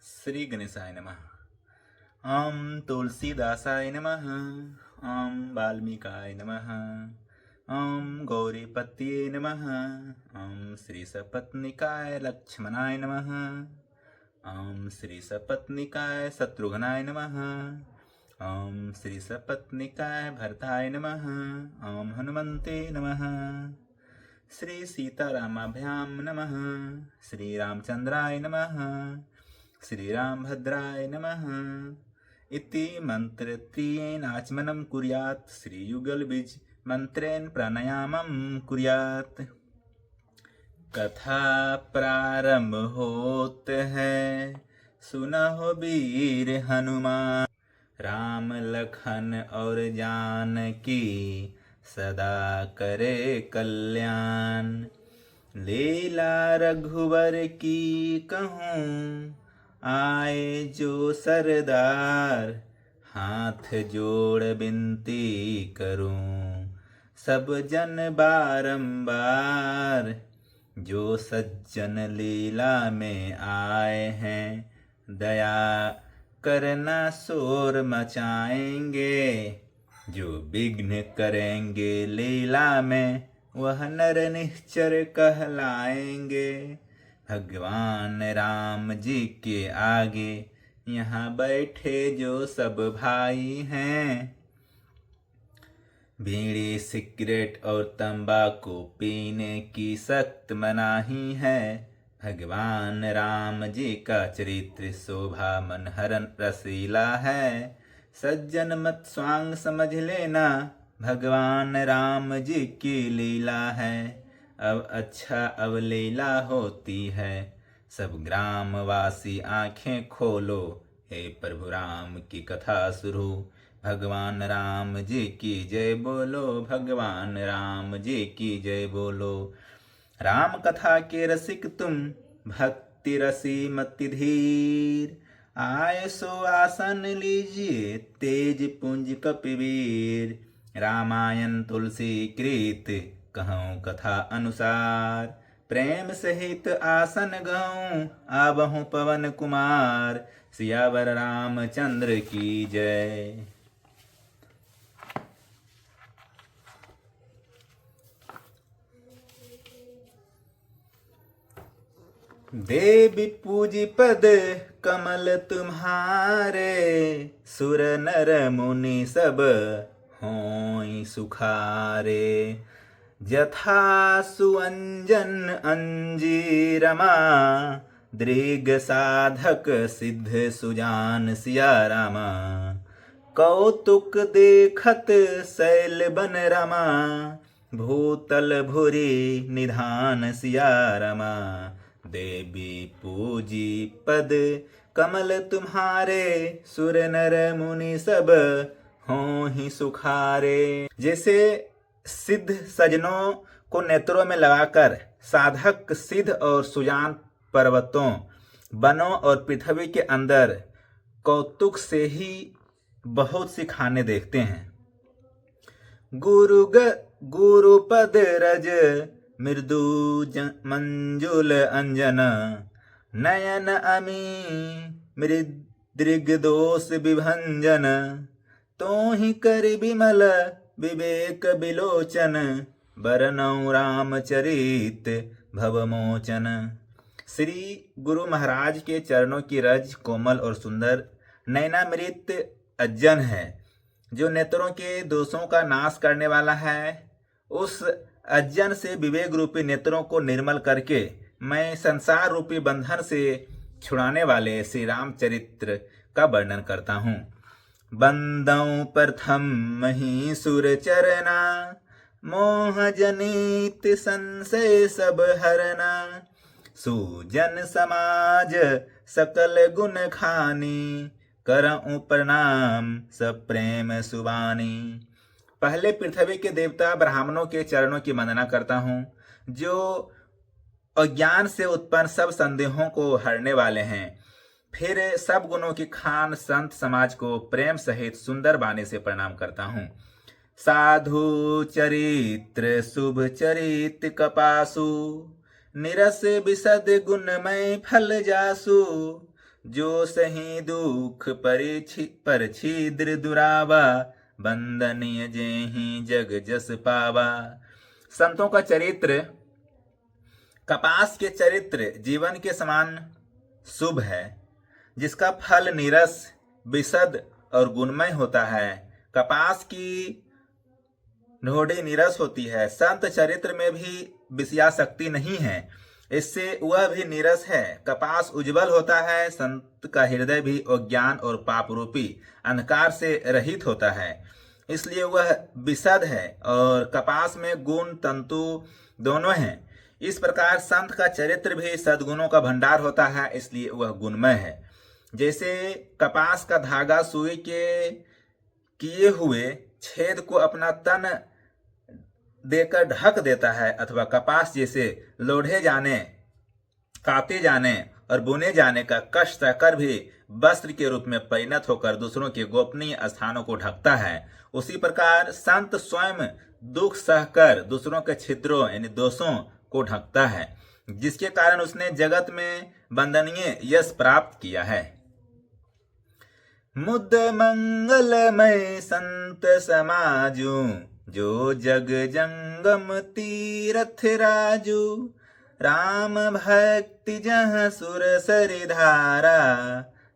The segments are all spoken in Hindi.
श्री गणेशाय नमः। ओम तुलसीदासाय नमः। ओम वाल्मीकाय नमः। ओम गौरीपतये नमः। ओम श्री सपत्निकाय लक्ष्मणाय नमः। ओम श्री सपत्निकाय शत्रुघ्नाय नमः। ओम श्री सपत्निकाय भरताय नमः। ओम हनुमन्ते नमः। श्री सीतारामाभ्यां नमः। श्री रामचंद्राय नमः। श्री रामभद्राय नमः। इति मंत्रत्रयेन आचमनं कुर्यात्। श्रीयुगलबीज मंत्रेण प्राणायामं कुर्यात्। कथा प्रारंभ होत है, सुनहो वीर हनुमान। राम लखन और जानकी सदा करे कल्याण। लीला रघुवर की कहूँ, आए जो सरदार। हाथ जोड़ विनती करूं, सब जन बारंबार। जो सज्जन लीला में आए हैं, दया करना शोर मचाएंगे। जो विघ्न करेंगे लीला में, वह नर निश्चर कहलाएंगे। भगवान राम जी के आगे यहाँ बैठे जो सब भाई हैं। बीड़ी सिगरेट और तंबाकू पीने की सख्त मनाही है। भगवान राम जी का चरित्र शोभा मनहरन रसीला है। सज्जन मत स्वांग समझ लेना, भगवान राम जी की लीला है। अब अच्छा अवलीला होती है, सब ग्रामवासी आंखें खोलो। हे प्रभु राम की कथा शुरू, भगवान राम जी की जय बोलो। भगवान राम जी की जय बोलो। राम कथा के रसिक तुम, भक्ति रसी मति धीर। आए सो आसन लीजिए, तेज पुंज कपिवीर। रामायण तुलसी कृत, कहूँ कथा अनुसार। प्रेम सहित आसन गहूँ, आबहूँ पवन कुमार। सियावर रामचंद्र की जय। देवी पूजी पद कमल तुम्हारे। सुर नर मुनि सब होई सुखारे। जथा सुअंजन अंजीरमा, दृग साधक सिद्ध सुजान सिया रामा। कौतुक देखत शैल बन रमा, भूतल भुरी निधान सिया रमा। देवी पूजी पद कमल तुम्हारे, सुर नर मुनि सब हों ही सुखारे। जैसे सिद्ध सजनों को नेत्रों में लगाकर साधक सिद्ध और सुजान पर्वतों, वनों और पृथ्वी के अंदर कौतुक से ही बहुत सी खाने देखते हैं। गुरुपद रज मृदु मंजुल अंजन। नयन अमी मृदृग दोष विभंजन। तो ही कर विमल विवेक विलोचन। बरनौ रामचरित भवमोचन। श्री गुरु महाराज के चरणों की रज कोमल और सुंदर, नयनामृत अज्जन है, जो नेत्रों के दोषों का नाश करने वाला है। उस अज्जन से विवेक रूपी नेत्रों को निर्मल करके मैं संसार रूपी बंधन से छुड़ाने वाले श्री रामचरित्र का वर्णन करता हूँ। बंदौ प्रथम मही सुर चरना, मोह जनित संशय सब हरना। सुजन समाज सकल गुण खानी, करऊं प्रणाम सब प्रेम सुबानी। पहले पृथ्वी के देवता ब्राह्मणों के चरणों की वंदना करता हूँ, जो अज्ञान से उत्पन्न सब संदेहों को हरने वाले हैं। फिर सब गुणों की खान संत समाज को प्रेम सहित सुंदर बाणी से प्रणाम करता हूँ। साधु चरित्र शुभ चरित कपासु, निरस विशद गुणमय फल जासु। जो सही दुख पर छिद्र दुरावा, बंदनीय जेहि जग जस पावा। संतों का चरित्र कपास के चरित्र जीवन के समान शुभ है, जिसका फल नीरस, विशद और गुणमय होता है। कपास की ढोड़ी नीरस होती है। संत चरित्र में भी विषयासक्ति नहीं है, इससे वह भी नीरस है। कपास उज्जवल होता है, संत का हृदय भी अज्ञान और पाप रूपी अंधकार से रहित होता है, इसलिए वह विशद है। और कपास में गुण तंतु दोनों हैं। इस प्रकार संत का चरित्र भी सद्गुणों का भंडार होता है, इसलिए वह गुणमय है। जैसे कपास का धागा सुई के किए हुए छेद को अपना तन देकर ढक देता है, अथवा कपास जैसे लोढ़े जाने, काते जाने और बुने जाने का कष्ट सहकर भी वस्त्र के रूप में परिणत होकर दूसरों के गोपनीय स्थानों को ढकता है, उसी प्रकार संत स्वयं दुख सहकर दूसरों के छिद्रों यानी दोषों को ढकता है, जिसके कारण उसने जगत में वंदनीय यश प्राप्त किया है। मुद मंगलमय संत समाजू, जो जग जंगम तीरथ राजू। राम भक्ति जह सुर सरिधारा,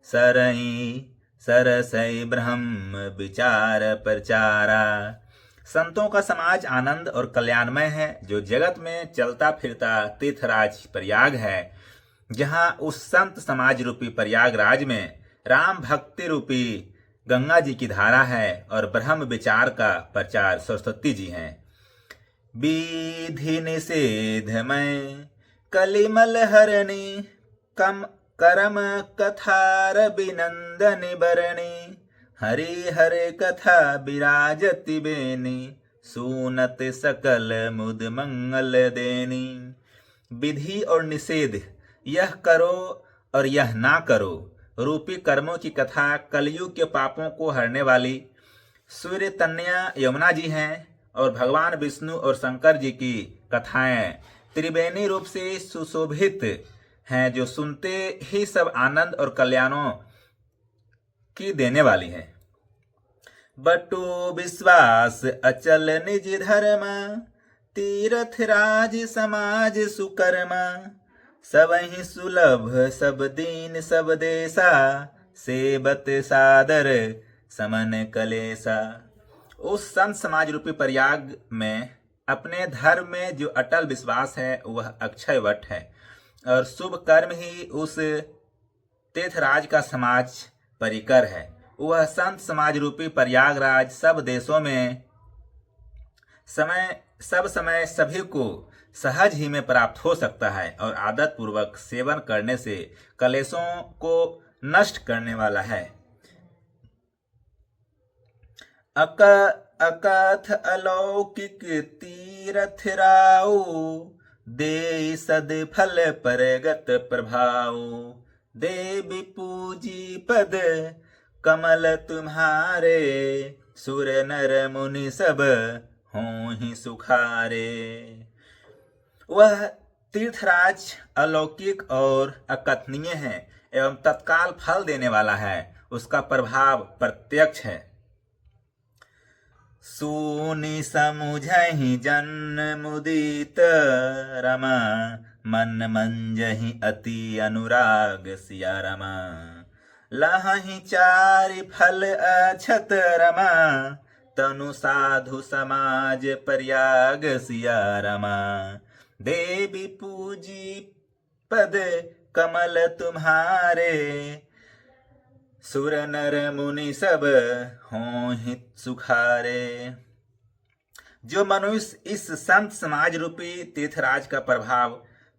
सरई सरसई ब्रह्म विचार प्रचारा। संतों का समाज आनंद और कल्याणमय है, जो जगत में चलता फिरता तीर्थराज प्रयाग है, जहाँ उस संत समाज रूपी प्रयागराज में राम भक्ति रूपी गंगा जी की धारा है और ब्रह्म विचार का प्रचार सरस्वती जी हैं। विधि निषेधमय कलिमल हरणी, कम करम कथार बिनंदन बरणी। हरि हरे कथा विराजति बेनी, सुनत सकल मुद मंगल देनी। विधि और निषेध, यह करो और यह ना करो रूपी कर्मों की कथा कलयुग के पापों को हरने वाली सूर्य तन्या यमुना जी हैं, और भगवान विष्णु और शंकर जी की कथाएं त्रिवेणी रूप से सुशोभित हैं, जो सुनते ही सब आनंद और कल्याणों की देने वाली है। बटु विश्वास अचल निज धर्मा, तीर्थ राज समाज सुकर्मा। सबहि सुलभ सब दीन सब देसा, सेबत सादर समन कलेसा। उस संत समाज रूपी प्रयाग में अपने धर्म में जो अटल विश्वास है वह अक्षय वट है, और शुभ कर्म ही उस तीर्थराज का समाज परिकर है। वह संत समाज रूपी प्रयागराज सब देशों में सब समय सभी को सहज ही में प्राप्त हो सकता है, और आदत पूर्वक सेवन करने से कलेशों को नष्ट करने वाला है। अकथ अलौकिक तीरथ राऊ, दे सद फल परगत प्रभाऊ। देवी पूजी पद कमल तुम्हारे, सुर नर मुनि सब होहि सुखारे। वह तीर्थराज अलौकिक और अकथनीय है एवं तत्काल फल देने वाला है, उसका प्रभाव प्रत्यक्ष है। सुनि समुझहि जन मुदित रमा, मन मंजहि अति अनुराग सिया रमा। लहहि चारि फल अछत रमा, तनु साधु समाज प्रयाग सिया रमा। देवी पूजी पद कमल तुम्हारे, सुर नर मुनि सब होहि सुखारे। जो मनुष्य इस संत समाज रूपी तीर्थराज का प्रभाव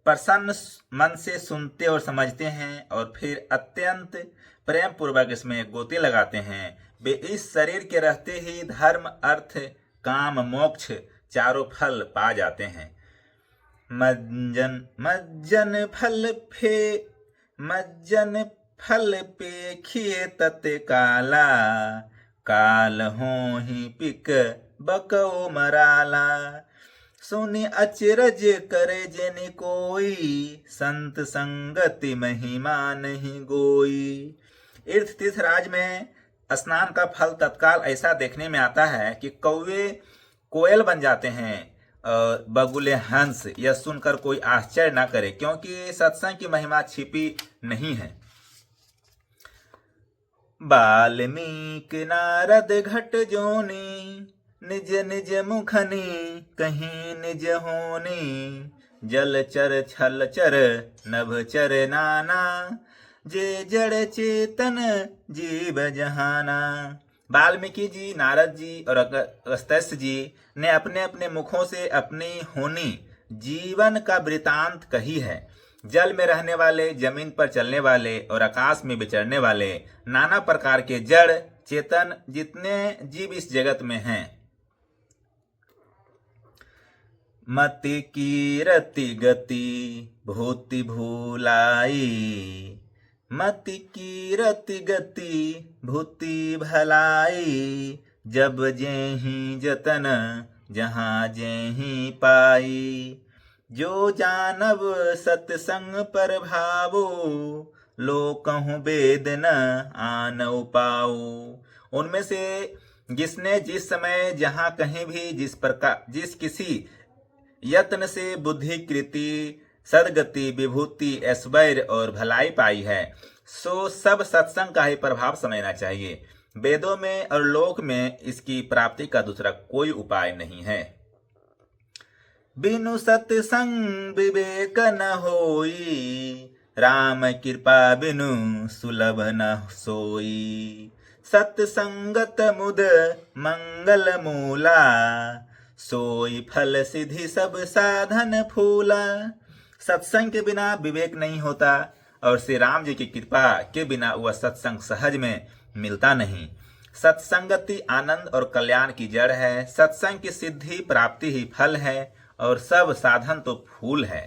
प्रसन्न मन से सुनते और समझते हैं और फिर अत्यंत प्रेम पूर्वक इसमें गोते लगाते हैं, वे इस शरीर के रहते ही धर्म अर्थ काम मोक्ष चारों फल पा जाते हैं। मज्जन फल पेखिए तत्काला, काल होहि पिक बको मराला। सुनि अचरज करे जिन कोई, संत संगति महिमा नहीं गोई। तीर्थ तीर्थराज में स्नान का फल तत्काल ऐसा देखने में आता है कि कौवे कोयल बन जाते हैं और बगुले हंस। यह सुनकर कोई आश्चर्य ना करे, क्योंकि सत्संग की महिमा छिपी नहीं है। वाल्मीकि नारद घट जोनी, निज निज मुखनी कहीं निज होनी। जलचर छलचर नभचर नाना, जे जड़ चेतन जीव जहाना। वाल्मीकि जी, नारद जी और अगस्त्य जी ने अपने अपने मुखों से अपनी होनी जीवन का वृतांत कही है। जल में रहने वाले, जमीन पर चलने वाले और आकाश में विचरने वाले नाना प्रकार के जड़ चेतन जितने जीव इस जगत में हैं। मति कीरति गति भूति भूलाई, मति कीरति गति भूति भलाई। जब जेहि जतन जहाँ जेहि पाई, जो जानब सत्संग पर भावो। लोकहु वेद न आनौ पाओ। उनमें से जिसने जिस समय जहाँ कहीं भी जिस किसी यत्न से बुद्धि कृति सदगति विभूति ऐश्वर्य और भलाई पाई है, सो सब सत्संग का ही प्रभाव समझना चाहिए। वेदों में और लोक में इसकी प्राप्ति का दूसरा कोई उपाय नहीं है। बिनु सत्संग विवेक न होई, राम कृपा बिनु सुलभ न सोई। सत्संगत मुद मंगल मूला, सोई फल सिद्धि सब साधन फूला। सत्संग के बिना विवेक नहीं होता और श्री राम जी की कृपा के बिना वह सत्संग सहज में मिलता नहीं। सत्संगति आनंद और कल्याण की जड़ है। सत्संग की सिद्धि प्राप्ति ही फल है और सब साधन तो फूल है।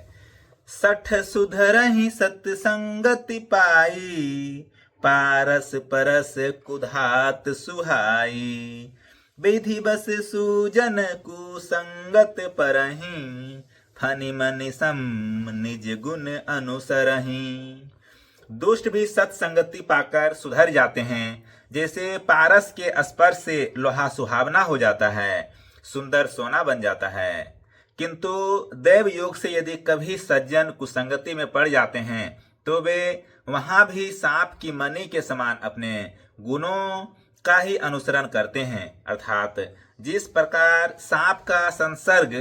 सठ सुधरहि सत्संगति पाई, पारस परस कुधात सुहाई। विधि बस सूजन कुसंगत परहि, फनि मनि सम निज गुण अनुसरहि। दुष्ट भी सत्संगति पाकर सुधर जाते हैं। जैसे पारस के स्पर्श से लोहा सुहावना हो जाता है, सुंदर सोना बन जाता है। किंतु देव योग से यदि कभी सज्जन कुसंगति में पड़ जाते हैं तो वे वहां भी सांप की मणि के समान अपने गुणों का ही अनुसरण करते हैं। अर्थात जिस प्रकार सांप का संसर्ग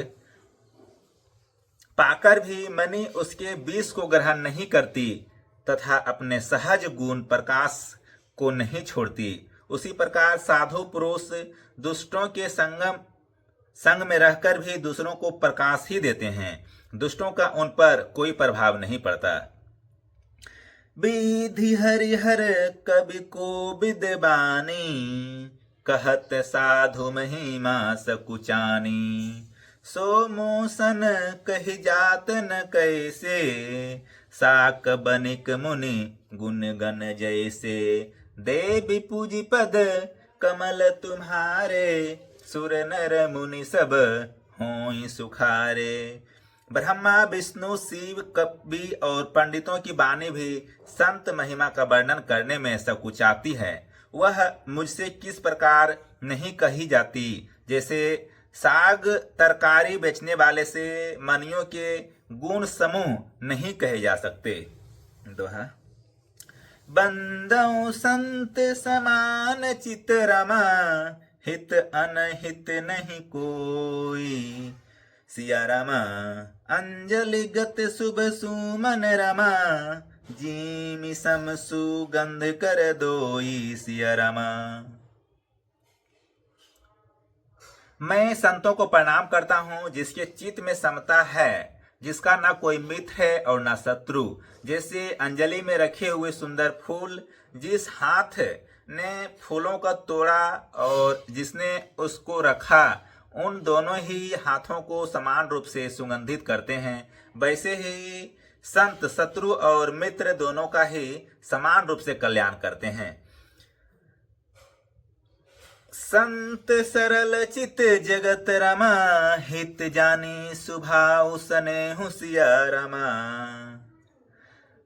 पाकर भी मणि उसके विष को ग्रहण नहीं करती तथा अपने सहज गुण प्रकाश को नहीं छोड़ती, उसी प्रकार साधु पुरुष दुष्टों के संग में रहकर भी दूसरों को प्रकाश ही देते हैं। दुष्टों का उन पर कोई प्रभाव नहीं पड़ता। विधि हरिहर कवि को विद्वानी, कहत साधु महिमा सकुचानी। सो मोसन कहि जात न कैसे, साक बनिक मुनि गुण गण जैसे। देवी पूजी पद कमल तुम्हारे, सुर नर मुनि सब होई सुखारे। ब्रह्मा विष्णु शिव कवि और पंडितों की वाणी भी संत महिमा का वर्णन करने में सकुचाती है। वह मुझसे किस प्रकार नहीं कही जाती, जैसे साग तरकारी बेचने वाले से मनियों के गुण समूह नहीं कहे जा सकते। दोहा। बंदौ संत समान चित रमा, हित अनहित नहीं कोई। सिया रमा अंजलि गत शुभ सुमन रमा, जीमि सम सुगंध कर दोई। सिया रमा। मैं संतों को प्रणाम करता हूँ जिसके चित्त में समता है, जिसका ना कोई मित्र है और ना शत्रु। जैसे अंजलि में रखे हुए सुंदर फूल, जिस हाथ ने फूलों का तोड़ा और जिसने उसको रखा, उन दोनों ही हाथों को समान रूप से सुगंधित करते हैं। वैसे ही संत शत्रु और मित्र दोनों का ही समान रूप से कल्याण करते हैं। संत सरल चित जगत रमा, हित जानी सुभाव स्नेहु सिया रमा।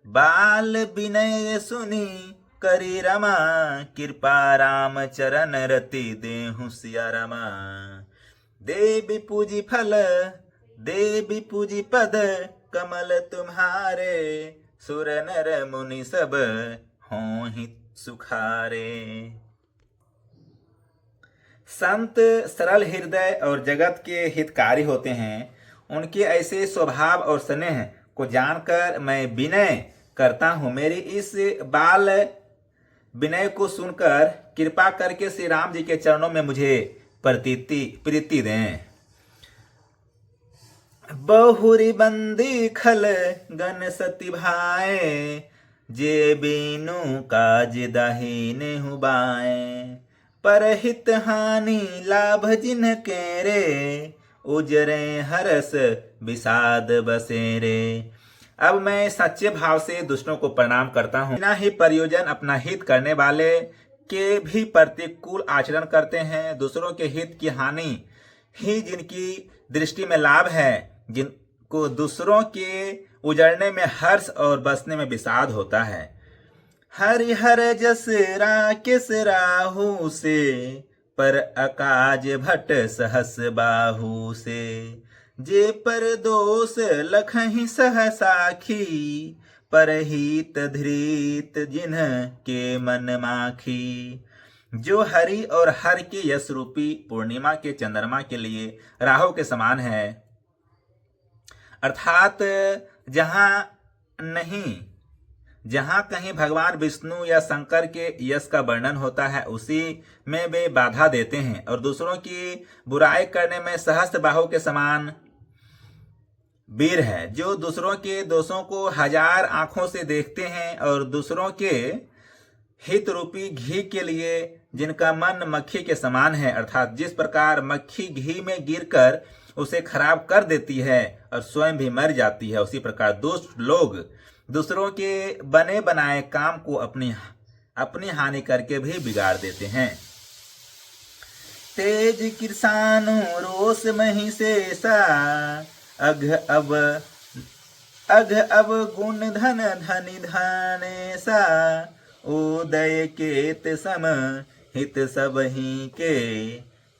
बाल विनय सुनी करी रमा, कृपा राम चरण रति देहु सिया रमा। देवी पूजी फल देवी पूजी पद, कमल तुम्हारे सुर नर मुनि सब हों ही सुखारे। संत सरल हृदय और जगत के हितकारी होते हैं। उनके ऐसे स्वभाव और स्नेह को जानकर मैं विनय करता हूँ। मेरी इस बाल विनय को सुनकर कृपा करके श्री राम जी के चरणों में मुझे प्रीति दें। बहुरी बंदी खल गन सती भाए, जे बीनु काज दाही नेहु बाए। परहित हानि लाभ जिन के रे, उजरे हरस विषाद बसेरे। अब मैं सच्चे भाव से दुष्टों को प्रणाम करता हूँ। बिना ही प्रयोजन अपना हित करने वाले के भी प्रतिकूल आचरण करते हैं। दूसरों के हित की हानि ही जिनकी दृष्टि में लाभ है, जिनको दूसरों के उजड़ने में हर्ष और बसने में विषाद होता है। हरिहर जस राकेश राहु से, पर अकाज भट सहस बाहु से। जे पर दोष लखहि सह साखी, परहित धृत जिन्ह के मन माखी। जो हरि और हर के यश रूपी पूर्णिमा के चंद्रमा के लिए राहु के समान है, अर्थात जहां कहीं भगवान विष्णु या शंकर के यश का वर्णन होता है, उसी में वे बाधा देते हैं। और दूसरों की बुराई करने में सहस्त्र बाहु के समान वीर है, जो दूसरों के दोषों को हजार आंखों से देखते हैं और दूसरों के हित रूपी घी के लिए जिनका मन मक्खी के समान है, अर्थात जिस प्रकार मक्खी घी में गिरकर उसे खराब कर देती है और स्वयं भी मर जाती है, उसी प्रकार दुष्ट लोग दूसरों के बने बनाए काम को अपनी हानि करके भी बिगाड़ देते हैं। तेज किरसानु रोष मही शेषा, अघ अब गुण धन धनि धनेसा। उदय केत सम हित सबही के,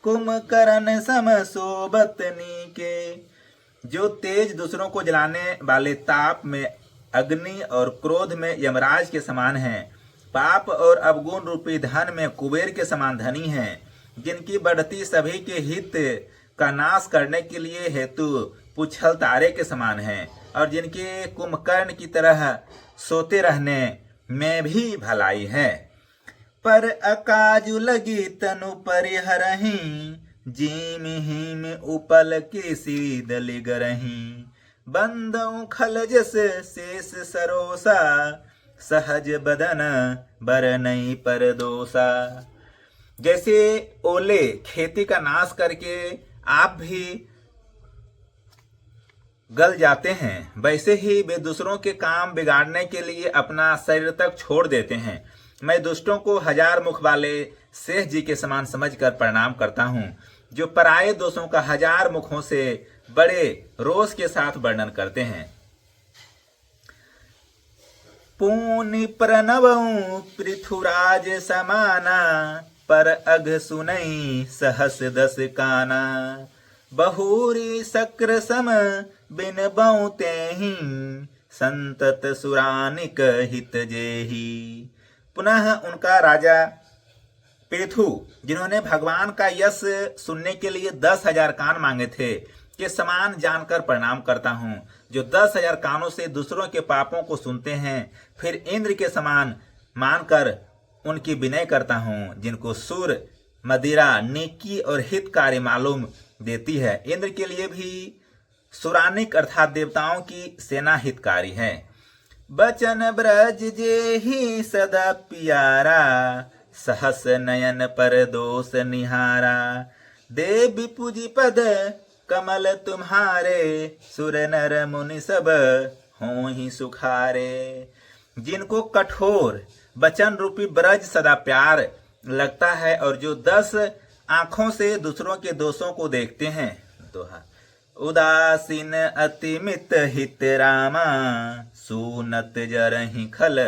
कुंभकर्ण सम सोबतनी के। जो तेज दूसरों को जलाने वाले ताप में अग्नि और क्रोध में यमराज के समान हैं, पाप और अवगुण रूपी धन में कुबेर के समान धनी हैं, जिनकी बढ़ती सभी के हित का नाश करने के लिए हेतु पुच्छल तारे के समान हैं, और जिनके कुंभकर्ण की तरह सोते रहने में भी भलाई है। पर अकाजु लगी तनु परिहरही, जीम हिम उपल के सीदल गरही। बंदौ खल जस शेष सरोसा, सहज बदन बरनई परदोसा। जैसे ओले खेती का नाश करके आप भी गल जाते हैं, वैसे ही वे दूसरों के काम बिगाड़ने के लिए अपना शरीर तक छोड़ देते हैं। मैं दुष्टों को हजार मुख वाले शेष जी के समान समझकर प्रणाम करता हूँ, जो पराये दोषों का हजार मुखों से बड़े रोष के साथ वर्णन करते हैं। पूनि प्रणवऊ पृथुराज समाना, पर अघ सुनई सहस दस काना। बहुरी शक्र सम बिन बहुते ही, संतत सुरानिक हित जेही। पुनः उनका राजा पृथु, जिन्होंने भगवान का यश सुनने के लिए 10,000 कान मांगे थे, के समान जानकर प्रणाम करता हूँ, जो 10,000 कानों से दूसरों के पापों को सुनते हैं, फिर इंद्र के समान मानकर उनकी विनय करता हूँ, जिनको सूर मदिरा नेकी और हितकारी मालूम देती है। इंद्र के लिए भी सुरानिक अर्थात देवताओं की सेना हितकारी है। बचन ब्रज जे ही सदा प्यारा, सहस नयन पर दोष निहारा। देवी पूजी पद कमल तुम्हारे, सुर नर मुनि सब हों ही सुखारे। जिनको कठोर वचन रूपी ब्रज सदा प्यार लगता है और जो 10 आंखों से दूसरों के दोषों को देखते हैं। दोहा उदासीन अति मित हित रामा, सूनत जरहि खल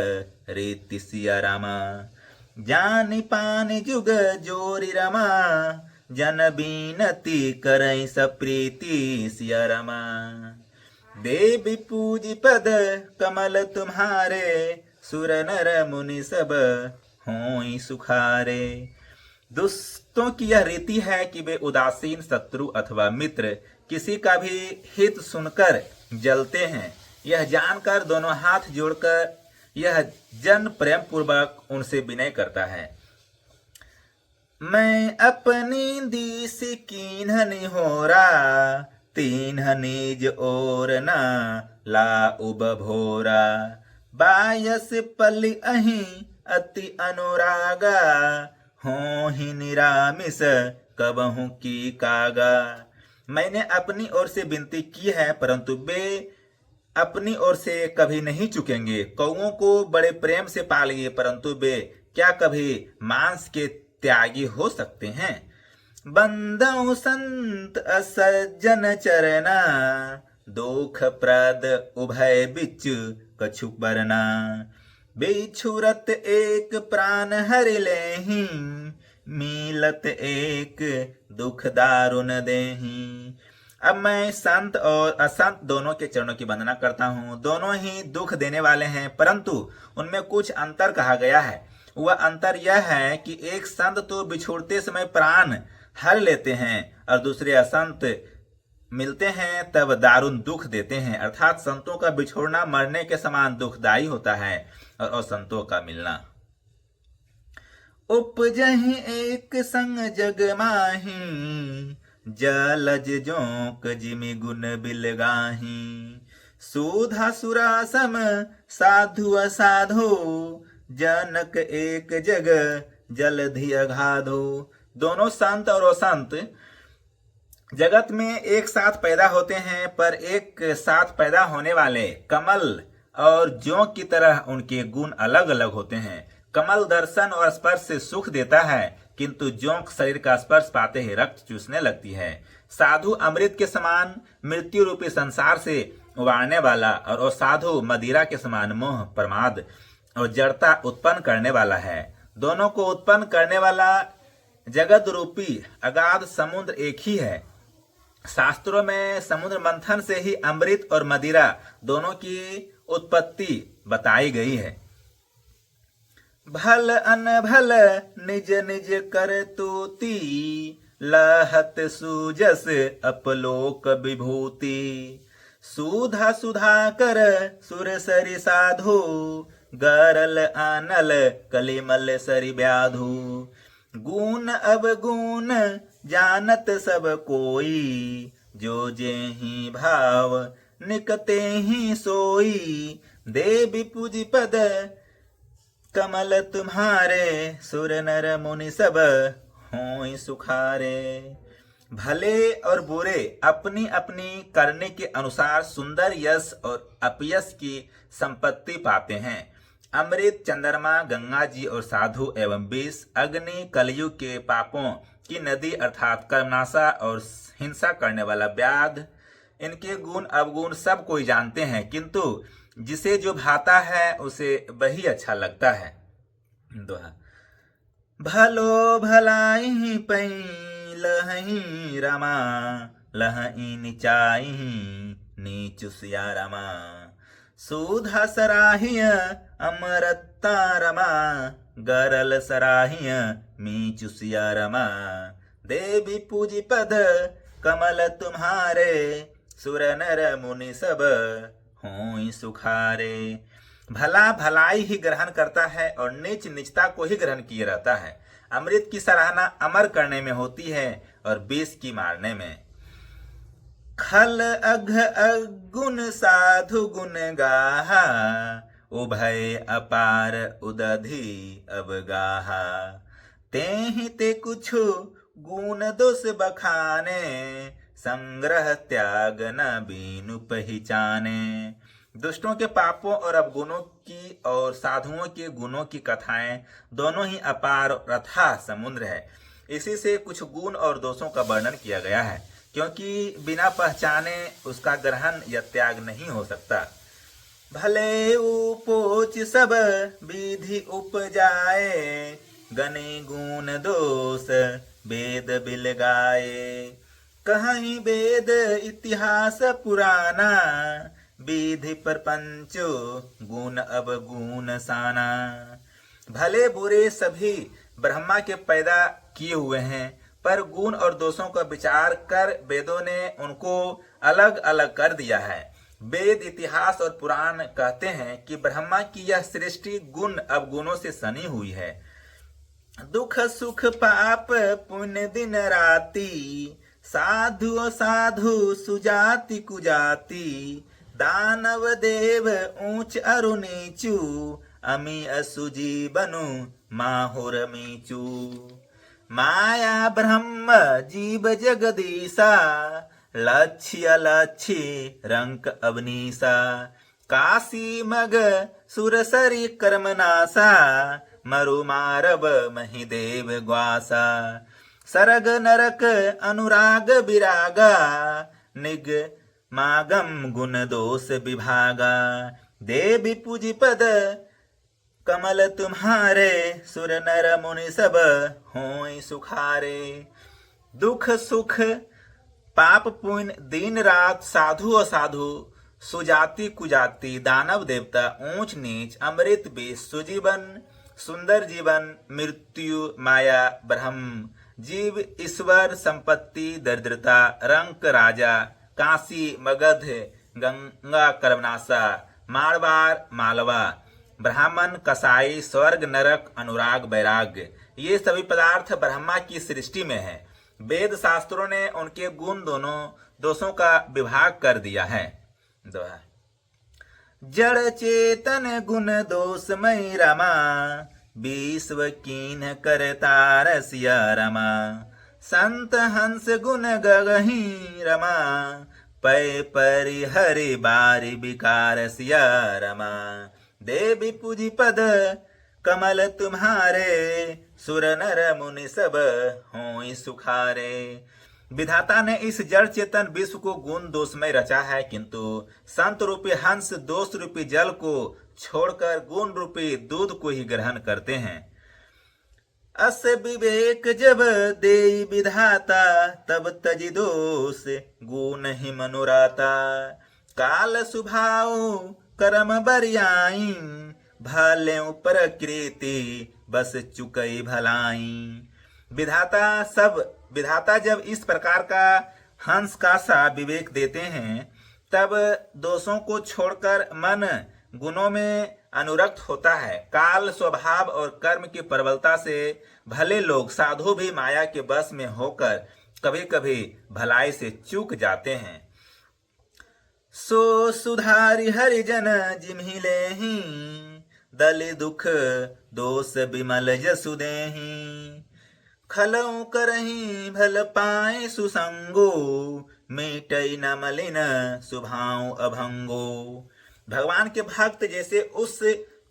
रीति सिया रामा। जानि पानि जुग जोरि रमा, जन बीनती करई सप्रीति सिया रमा। देवी पूजी पद कमल तुम्हारे, सुर नर मुनि सब होई सुखारे। दुष्टों की यह रीति है कि वे उदासीन शत्रु अथवा मित्र किसी का भी हित सुनकर जलते हैं। यह जानकर दोनों हाथ जोड़कर यह जन प्रेम पूर्वक उनसे विनय करता है। मैं अपनी दीस कीन्हनि होरा, तीन्ह निज ओर ना ला उब भोरा। बायस पलि अहि अति अनुरागा, होहि निरामिस कबहु की कागा। मैंने अपनी ओर से विनती की है, परंतु वे अपनी ओर से कभी नहीं चुकेंगे। कौओं को बड़े प्रेम से पालिए, परंतु वे क्या कभी मांस के त्यागी हो सकते हैं। बंदौ संत असज्जन चरना, दोख प्रद उभय बिच कछु बरना। बिछुरत एक प्राण हरि लेहि, मिलत एक दुख दारुण देहि। अब मैं संत और असंत दोनों के चरणों की वंदना करता हूँ। दोनों ही दुख देने वाले हैं, परंतु उनमें कुछ अंतर कहा गया है। वह अंतर यह है कि एक संत तो बिछुड़ते समय प्राण हर लेते हैं और दूसरे असंत मिलते हैं तब दारुण दुख देते हैं। अर्थात संतों का बिछोड़ना मरने के समान दुखदायी होता है और असंतों का मिलना। उपजहि एक संग जग माही, जलज जोंक जिमि गुण बिलगाही। सुधा सुरा सम साधु असाधो, जनक एक जग जलधि अगाधो। दोनों संत और असंत जगत में एक साथ पैदा होते हैं, पर एक साथ पैदा होने वाले कमल और जौ की तरह उनके गुण अलग अलग होते हैं। कमल दर्शन और स्पर्श से सुख देता है, किंतु जोंक शरीर का स्पर्श पाते ही रक्त चूसने लगती है। साधु अमृत के समान मृत्यु रूपी संसार से उबारने वाला और असाधु मदिरा के समान मोह प्रमाद और जड़ता उत्पन्न करने वाला है। दोनों को उत्पन्न करने वाला जगत रूपी अगाध समुद्र एक ही है। शास्त्रों में समुद्र मंथन से ही अमृत और मदिरा दोनों की उत्पत्ति बताई गई है। भल अनभल निज निज करतूती, लहत सूजस अपलोक विभूति। सुधा सुधा कर सुर सरि साधु, गरल आनल कलिमल सरि व्याधु। गुण अवगुण जानत सब कोई, जो जेहि भाव निकते ही सोई। देवी पूजी पद कमल तुम्हारे, सुर नर मुनि सब होई सुखारे। भले और बुरे अपनी अपनी करने के अनुसार सुंदर यश और अपयश की संपत्ति पाते हैं। अमृत, चंद्रमा, गंगा जी और साधु एवं विष, अग्नि, कलयुग के पापों की नदी अर्थात कर्मनाशा और हिंसा करने वाला व्याध, इनके गुण अवगुण सब कोई जानते हैं, किंतु जिसे जो भाता है उसे वही अच्छा लगता है। दोहा भलो भलाई पै लहई रमा, लहई निचाई नीचु सिया रमा। सुधा सराहिय अमरता रमा, गरल सराहिय मीचु सिया रमा। देवी पूजी पद कमल तुम्हारे, सुर नर मुनि सब होई सुखारे। भला भलाई ही ग्रहण करता है और नीच निचता को ही ग्रहण किए रहता है। अमृत की सराहना अमर करने में होती है और विष की मारने में। खल अघ अगुण साधु गुण गाहा, उभय अपार उदधि अवगाहा। तेहि ते कुछु गुण दोष बखाने, संग्रह त्याग न बीनु पहचाने। दुष्टों के पापों और अवगुणों की और साधुओं के गुणों की कथाएं दोनों ही अपार और अथाह समुद्र है। इसी से कुछ गुण और दोषों का वर्णन किया गया है, क्योंकि बिना पहचाने उसका ग्रहण या त्याग नहीं हो सकता। भले उपोच सब विधि उपजाए, गने गुण दोष वेद बिल गाए। कहीं वेद इतिहास पुराना, विधि प्रपंचो गुण अवगुण साना। भले बुरे सभी ब्रह्मा के पैदा किए हुए हैं, पर गुण और दोषों का विचार कर वेदों ने उनको अलग अलग कर दिया है। वेद इतिहास और पुराण कहते हैं कि ब्रह्मा की यह सृष्टि गुण अवगुणों से सनी हुई है। दुख सुख पाप पुण्य दिन राति, साधु असाधु सुजाति कुजाति। दानव देव ऊंच अरु नीचू, अमी असु जीवनु माहुर मीचू। माया ब्रह्म जीव जगदीशा, लक्ष्य अलक्ष्य रंक अवनीसा। काशी मग सुरसरी कर्मनासा, मरु मारब महिदेव ग्वासा। सरग नरक अनुराग विरागा, निग मागम गुण दोष विभागा। देवी पूजी पद कमल तुम्हारे, सुर नर मुनि सब होय सुखारे। दुख सुख पाप पुण्य दिन रात, साधु असाधु, सुजाति कुजाति, दानव देवता, ऊंच नीच, अमृत विष, सुजीवन सुंदर जीवन, मृत्यु माया ब्रह्म, जीव ईश्वर, संपत्ति दरिद्रता, रंक राजा, काशी मगध गंगा कर्मनाशा, मारवाड़ मालवा, ब्राह्मण कसाई, स्वर्ग नरक अनुराग वैराग्य, ये सभी पदार्थ ब्रह्मा की सृष्टि में है। वेद शास्त्रों ने उनके गुण दोनों दोषों का विभाग कर दिया है। दोहा। जड़ चेतन गुण दोषमय रमा, विश्व कीन करता रसिया रमा। संत हंस गुण गगही रमा, पै परिहरि बारी विकार सिया रमा। देवी पूजी पद कमल तुम्हारे, सुर नर मुनि सब होय सुखारे। विधाता ने इस जड़ चेतन विश्व को गुण दोषमय रचा है, किंतु संत रूपी हंस दोष रूपी जल को छोड़कर गुण रूपी दूध को ही ग्रहण करते हैं। अस विवेक जब देई विधाता, तब तजि दोष गुण ही मनुराता। काल सुभाव कर्म बरियाई, भले प्रकृति बस चुकई भलाई। विधाता जब इस प्रकार का हंस का सा विवेक देते हैं, तब दोषों को छोड़कर मन गुणों में अनुरक्त होता है। काल स्वभाव और कर्म की प्रबलता से भले लोग साधु भी माया के बस में होकर कभी कभी भलाई से चूक जाते हैं। सो सुधारि हरिजन जिम्हि लेहि, दलि दुख दोष विमल जसु देहि। खलउ करहि भल पाए सुसंगो, मिटई न मलिन सुभाव अभंगो। भगवान के भक्त जैसे उस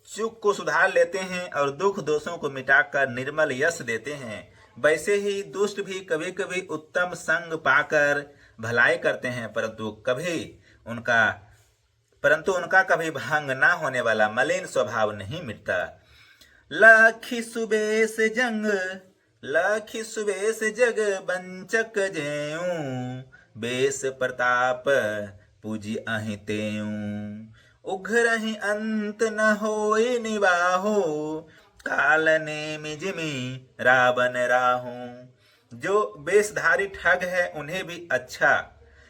चूक को सुधार लेते हैं और दुख दोषों को मिटाकर निर्मल यश देते हैं, वैसे ही दुष्ट भी कभी कभी उत्तम संग पाकर भलाई करते हैं, परंतु उनका कभी भंग न होने वाला मलिन स्वभाव नहीं मिटता। लखि सुबेश जग बंचक जेऊं, बेस प्रताप पूजी अहि तेऊं। उघरहि अंत न होय निवाहो, काल नेमि जिमि रावण राहू। जो बेशधारी ठग है उन्हें भी अच्छा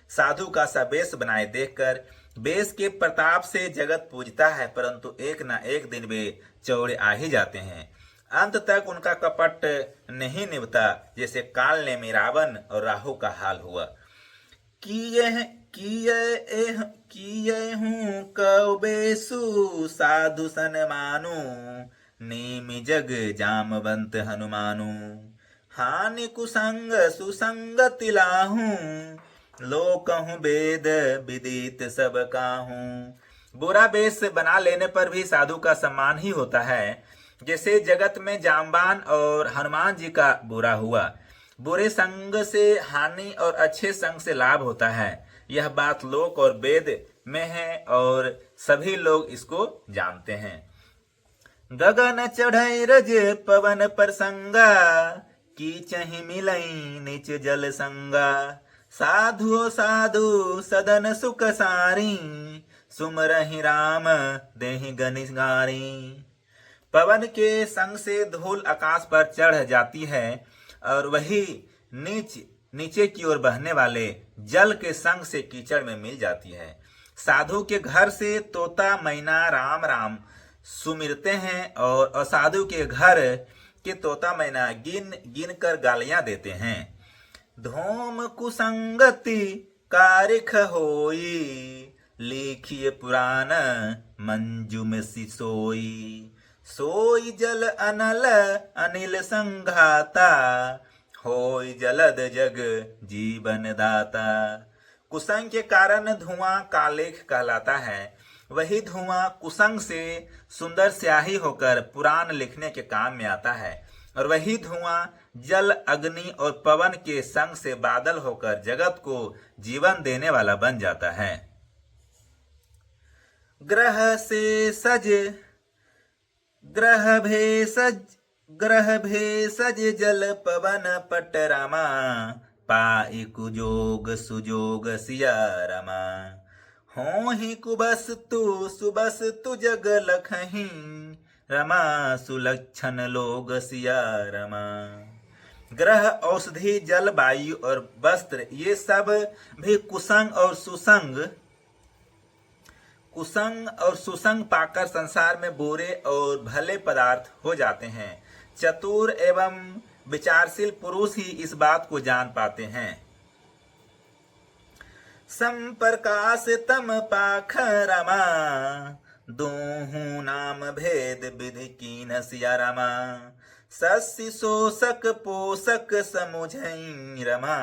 साधु का सा बेश बनाए देखकर बेश के प्रताप से जगत पूजता है, परंतु एक न एक दिन वे चौड़े आ ही जाते हैं। अंत तक उनका कपट नहीं निभता, जैसे काल ने में रावण और राहु का हाल हुआ। किए हूँ कौबेसु साधु सन मानु, नेमि जग जामवंत हनुमानु। हानि कुसंग सुसंग तिलाहू, लोकहूँ वेद विदित सब काहूँ। बुरा वेश बना लेने पर भी साधु का सम्मान ही होता है। जैसे जगत में जाम्बान और हनुमान जी का बुरा हुआ। बुरे संग से हानि और अच्छे संग से लाभ होता है। यह बात लोक और वेद में है और सभी लोग इसको जानते हैं। गगन चढ़ई रज पवन पर संगा, कीचहि मिलई नीच जल संगा। साधु साधु सदन सुख सारी, सुमरहि राम देहि गनिगारी। पवन के संग से धूल आकाश पर चढ़ जाती है और वही नीचे की ओर बहने वाले जल के संग से कीचड़ में मिल जाती है। साधु के घर से तोता मैना राम राम सुमिरते हैं और असाधु के घर के तोता मैना गिन गिन कर गालियां देते हैं। धूम कुसंगति कारिख होई, लिखिए पुराण मंजू में सिसोई। सोई जल अनल अनिल संघाता, होई जलद जग जीवन दाता। कुसंग के कारण धुआं कालेख कहलाता है। वही धुआं कुसंग से सुंदर स्याही होकर पुराण लिखने के काम में आता है और वही धुआं जल अग्नि और पवन के संग से बादल होकर जगत को जीवन देने वाला बन जाता है। ग्रह भेषज जल पवन पट रमा, पाई कुजोग सुजोग सिया रमा। होहि कुबस्तु सुबस्तु जग लखहीं, रमा सुलक्षण लोग सिया रमा। ग्रह औषधि जल वायु और वस्त्र ये सब भी कुसंग और सुसंग पाकर संसार में बुरे और भले पदार्थ हो जाते हैं। चतुर एवं विचारशील पुरुष ही इस बात को जान पाते हैं। संप्रकाश तम पाख रमा, दोहू नाम भेद विधि कीन सिया रमा। सस्य शोषक पोषक समुझई रमा,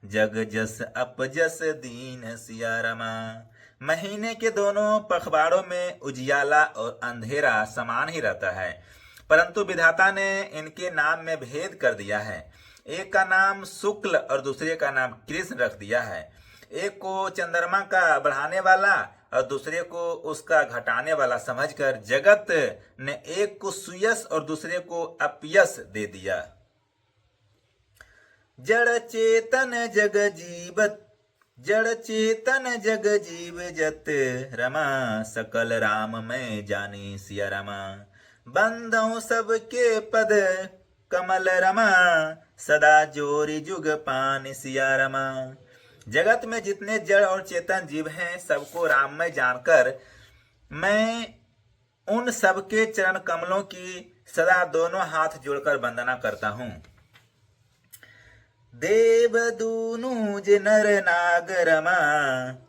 जग जस अपजस दीन सिया रमा। महीने के दोनों पखवाड़ों में उजियाला और अंधेरा समान ही रहता है, परंतु विधाता ने इनके नाम में भेद कर दिया है। एक का नाम शुक्ल और दूसरे का नाम कृष्ण रख दिया है। एक को चंद्रमा का बढ़ाने वाला और दूसरे को उसका घटाने वाला समझकर जगत ने एक को सुयश और दूसरे को अपयश दे दिया। जड़ चेतन जग जीव जत रमा, सकल राम में जानी सिया रमा। बंधौ सबके पद कमल रमा, सदा जोरी जुग पानी सिया रमा। जगत में जितने जड़ और चेतन जीव हैं सबको राममय जानकर मैं उन सबके चरण कमलों की सदा दोनों हाथ जोड़कर वंदना करता हूँ। देव दूनुज नर नाग रमा,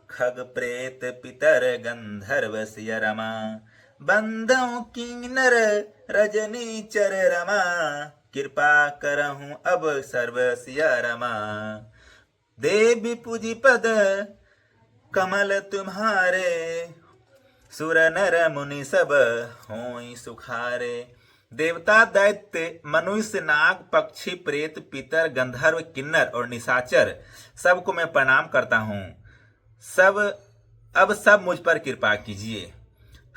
खग प्रेत पितर गंधर्व सिय रमा। बंधौ किन्नर रजनी चर रमा, कृपा करहूँ अब सर्व सिय रमा। देवी पूजी पद कमल तुम्हारे, सुर नर मुनि सब होई सुखारे। देवता दैत्य मनुष्य नाग पक्षी प्रेत पितर गंधर्व किन्नर और निशाचर सबको मैं प्रणाम करता हूँ। अब सब मुझ पर कृपा कीजिए।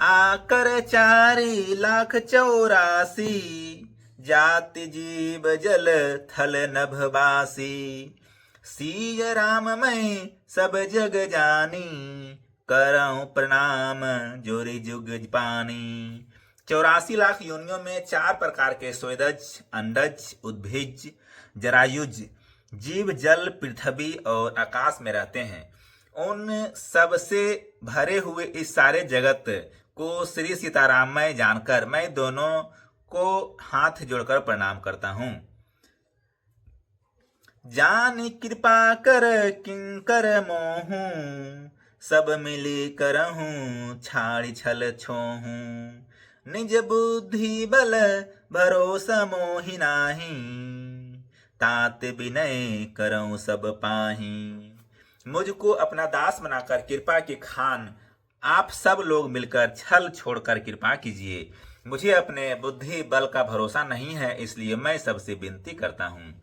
आकर 4,84,00,000 जाति जीव जल थल नभवासी। सिय राम मैं सब जग जानी, करऊं प्रणाम जोरी जुग पानी। 84 लाख योनियों में 4 प्रकार के स्वेदज, अंडज, उद्भिज, जरायुज जीव जल पृथ्वी और आकाश में रहते हैं। उन सब से भरे हुए इस सारे जगत को श्री सीताराममय जानकर मैं दोनों को हाथ जोड़कर प्रणाम करता हूँ। जानी कृपा कर किंकर मोहू, सब मिली करहूँ छाड़ी छल छोहूँ। निज बुद्धि बल भरोसा मोहि नाही, तात विनय करऊँ सब पाही। मुझको अपना दास बनाकर कृपा के खान आप सब लोग मिलकर छल छोड़कर कृपा कीजिए। मुझे अपने बुद्धि बल का भरोसा नहीं है, इसलिए मैं सबसे विनती करता हूँ।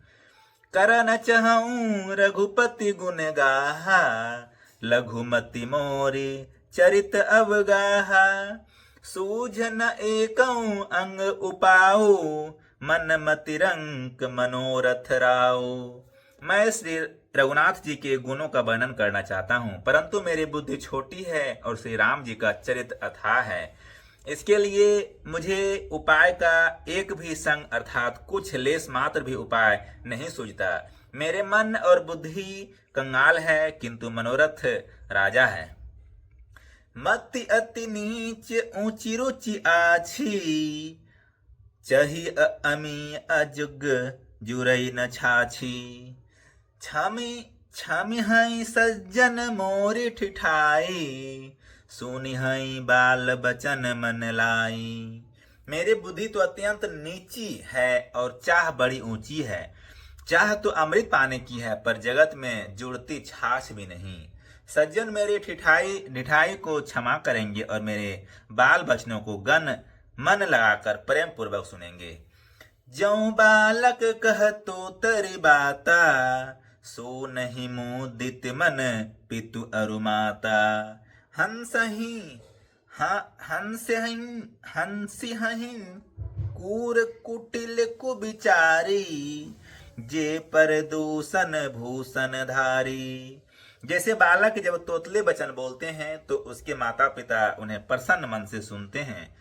करन चहऊँ रघुपति गुण गाहा, लघुमति मोरी चरित अवगाहा। सूझ न एकऊँ अंग उपाऊ, मन मति रंक मनोरथ राऊ। मैं श्री रघुनाथ जी के गुणों का वर्णन करना चाहता हूँ, परंतु मेरी बुद्धि छोटी है और श्री राम जी का चरित्र अथाह है। इसके लिए मुझे उपाय का एक भी संग अर्थात कुछ लेस मात्र भी उपाय नहीं सूझता। मेरे मन और बुद्धि कंगाल है, किंतु मनोरथ राजा है। मति अति नीच ऊंची रुचि आछी, चही अमी अजुग जुरई न छाछी। छमी छमी हई सज्जन मोरी ठिठाई, सुनि हई बाल बचन मन लाई। मेरी बुद्धि तो अत्यंत नीची है और चाह बड़ी ऊंची है। चाह तो अमृत पाने की है, पर जगत में जुड़ती छाछ भी नहीं। सज्जन मेरी ठिठाई को क्षमा करेंगे और मेरे बाल बचनों को मन लगाकर प्रेम पूर्वक सुनेंगे। जौ बालक कहतो तरि बाता, सो नहीं मुदित मन पितु अरुमाता। हंसी हहीं कूर कुटिल कुबिचारी, जे पर दूषण भूषण धारी। जैसे बालक जब तोतले वचन बोलते हैं तो उसके माता पिता उन्हें प्रसन्न मन से सुनते हैं,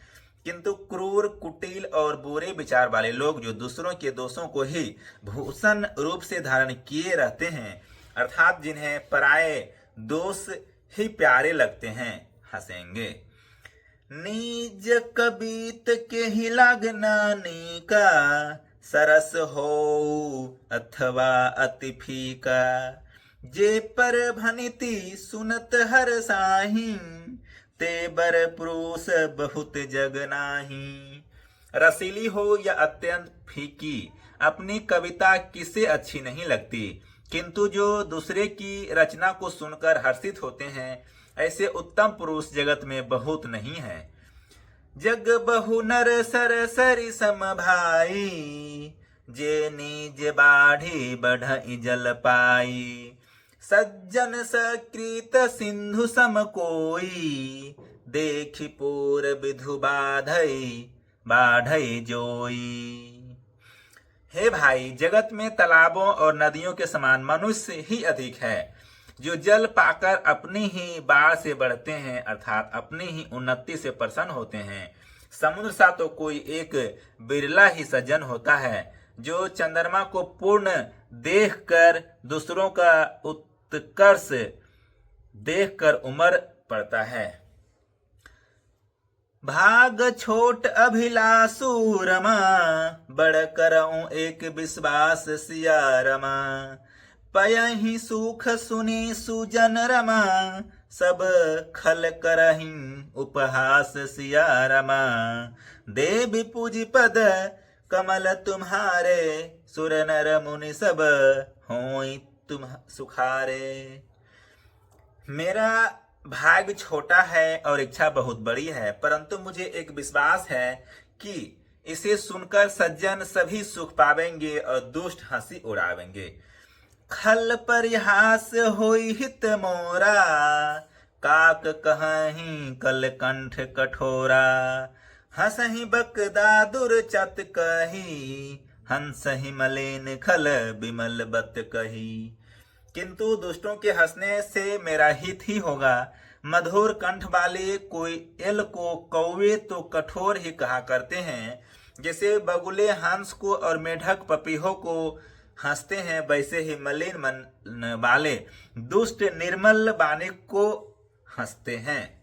किंतु क्रूर कुटिल और बुरे विचार वाले लोग जो दूसरों के दोषों को ही भूषण रूप से धारण किए रहते हैं, अर्थात जिन्हें पराये दोष ही प्यारे लगते हैं, हंसेंगे। नीज कबीत के ही लागना नीका, सरस हो अथवा अति फीका। जे पर भनिति सुनत हर साही, ते बर पुरुष बहुत जग नाही। रसीली हो या अत्यंत फीकी, अपनी कविता किसे अच्छी नहीं लगती, किंतु जो दूसरे की रचना को सुनकर हर्षित होते हैं, ऐसे उत्तम पुरुष जगत में बहुत नहीं है। जग बहु नर सर सरि सम भाई, जे निज बाढ़ी बढ़ई जल पाई। सज्जन सकृत सिंधु सम कोई, देखि पूर विधु बाढ़ई जोई। हे भाई, जगत में तालाबों और नदियों के समान मनुष्य ही अधिक है, जो जल पाकर अपनी ही बाढ़ से बढ़ते हैं, अर्थात अपनी ही उन्नति से प्रसन्न होते हैं। समुद्र सा तो कोई एक बिरला ही सज्जन होता है, जो चंद्रमा को पूर्ण देखकर दूसरों का उत्कर्ष देखकर उमर पड़ता है। भाग छोट अभिलाषु रमा, बड़ करऊं एक विश्वास सिया रमा। पयहि सुख सुनी सुजन रमा, सब खल करहीं उपहास सिया रमा। देवी पूज पद कमल तुम्हारे, सुर नर मुनि सब होई तुम सुखारे। मेरा भाग्य छोटा है और इच्छा बहुत बड़ी है, परंतु मुझे एक विश्वास है कि इसे सुनकर सज्जन सभी सुख पावेंगे और दुष्ट हंसी उड़ावेंगे। खल परिहास होई हित मोरा, काक कहहीं कल कंठ कठोरा। हंसहि बकदादुर चत कही, हंसहि मलिन खल बिमल बत कही। किंतु दुष्टों के हंसने से मेरा हित ही होगा। मधुर कंठ वाले कोयल को कौवे तो कठोर ही कहा करते हैं, जैसे बगुले हंस को और मेढक पपीहों को हंसते हैं, वैसे ही मलिन मन वाले दुष्ट निर्मल वाणी को हंसते हैं।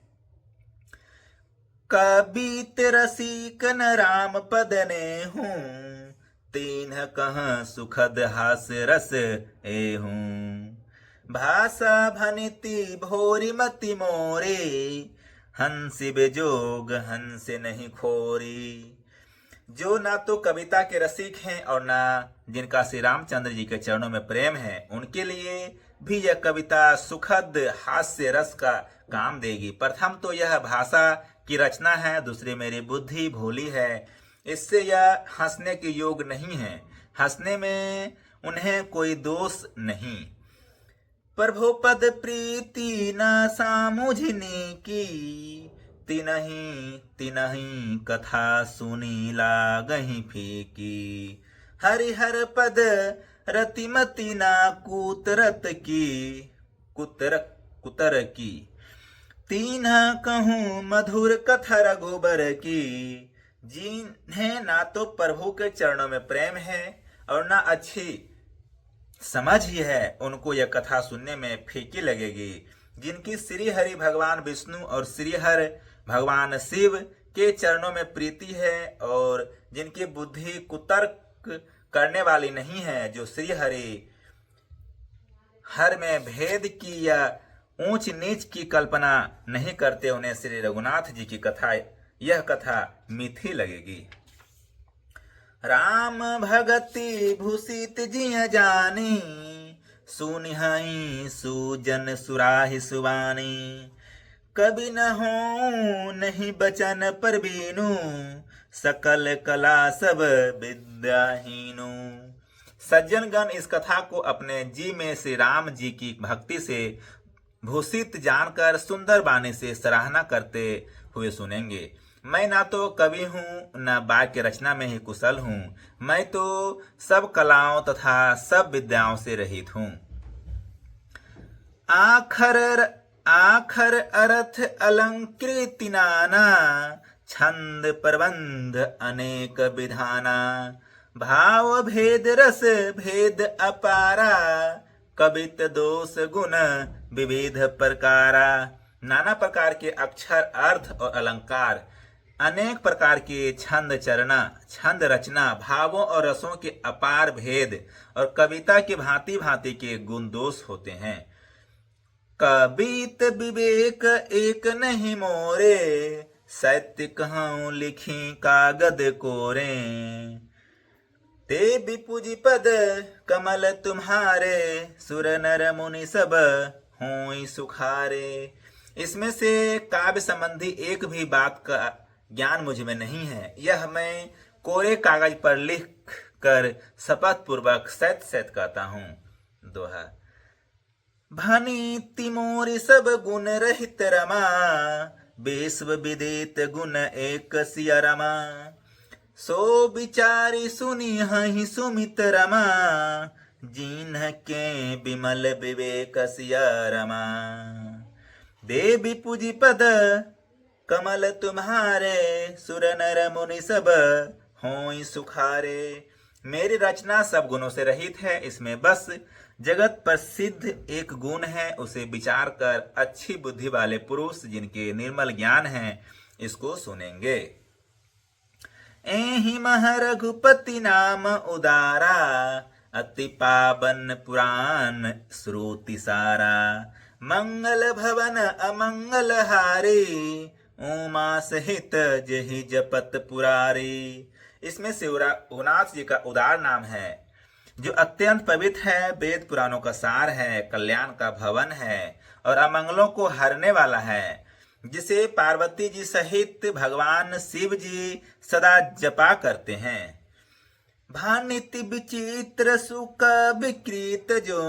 कबीत रसिक न राम पद ने हूँ, तीन्ह कहाँ सुखद हास रस एहूँ। भाषा भनिति भोरी मति मोरे, हंसी बेजोग हंस नहीं खोरी। जो ना तो कविता के रसिक हैं और ना जिनका श्री रामचंद्र जी के चरणों में प्रेम है, उनके लिए भी यह कविता सुखद हास्य रस का काम देगी। प्रथम तो यह भाषा की रचना है, दूसरी मेरी बुद्धि भोली है। इससे यह हंसने के योग नहीं है, हंसने में उन्हें कोई दोष नहीं। प्रभु पद प्रीति न सामुझनी की, तिनहि तिनहि कथा सुनी लागहि फीकी। हरिहर पद रतिमति ना कुतरत की, कुतर की। तीन्ह कहूँ मधुर कथा रघुबर की। जिन्हें ना तो प्रभु के चरणों में प्रेम है और ना अच्छी समझ ही है, उनको यह कथा सुनने में फीकी लगेगी। जिनकी श्री हरि भगवान विष्णु और श्री हरि भगवान शिव के चरणों में प्रीति है और जिनकी बुद्धि कुतर्क करने वाली नहीं है, जो श्री हर में भेद की या ऊंच नीच की कल्पना नहीं करते, उन्हें श्री रघुनाथ जी की कथा, यह कथा मीठी लगेगी। राम भगति भूषित जिय जानी, सुनिहाई सुजन सुराहि सुवानी। कभी न हो नहीं बचन पर बीनू, सकल कला सब विद्याहीनु। सज्जन गण इस कथा को अपने जी में श्री राम जी की भक्ति से भूषित जानकर सुंदर बाणी से सराहना करते हुए सुनेंगे। मैं ना तो कवि हूँ न वाक्य रचना में ही कुशल हूँ, मैं तो सब कलाओं तथा सब विद्याओं से रहित हूँ। आखर अर्थ अलंकृति नाना, छंद प्रबंध अनेक विधाना। भाव भेद रस भेद अपारा, कवित दोष गुण विविध प्रकारा। नाना प्रकार के अक्षर, अर्थ और अलंकार, अनेक प्रकार के छंद रचना, भावों और रसों के अपार भेद और कविता के भांति भांति के गुण दोष होते हैं। कवित विवेक एक नहीं मोरे, सत्य कहूँ लिखी कागद कोरे। ते विपुजी पद कमल तुम्हारे, सुर नर मुनि सब होई सुखारे। इसमें से काव्य संबंधी एक भी बात का ज्ञान मुझ में नहीं है, यह मैं कोरे कागज पर लिख कर शपथ पूर्वक सत सत कहता हूँ। दोहा। भनी तिमोरी सब गुण रहित रमा, विश्व विदित गुण एक सिया रमा। सो विचारी सुनी हहि सुमित रमा, जिन्ह के विमल विवेक सिया रमा। देवी पूजी पद कमल तुम्हारे, सुर नर मुनि सब होई सुखारे। मेरी रचना सब गुणों से रहित है, इसमें बस जगत प्रसिद्ध एक गुण है, उसे विचार कर अच्छी बुद्धि वाले पुरुष जिनके निर्मल ज्ञान है इसको सुनेंगे। एहि मह रघुपति नाम उदारा, अति पावन पुराण श्रुति सारा। मंगल भवन अमंगल हारी, उमा सहित जहि जपत पुरारी। इसमें शिवनाथ जी का उदार नाम है, जो अत्यंत पवित्र है, वेद पुराणों का सार है, कल्याण का भवन है और अमंगलों को हरने वाला है, जिसे पार्वती जी सहित भगवान शिव जी सदा जपा करते हैं। भानिति विचित्र सुख विकृत जो,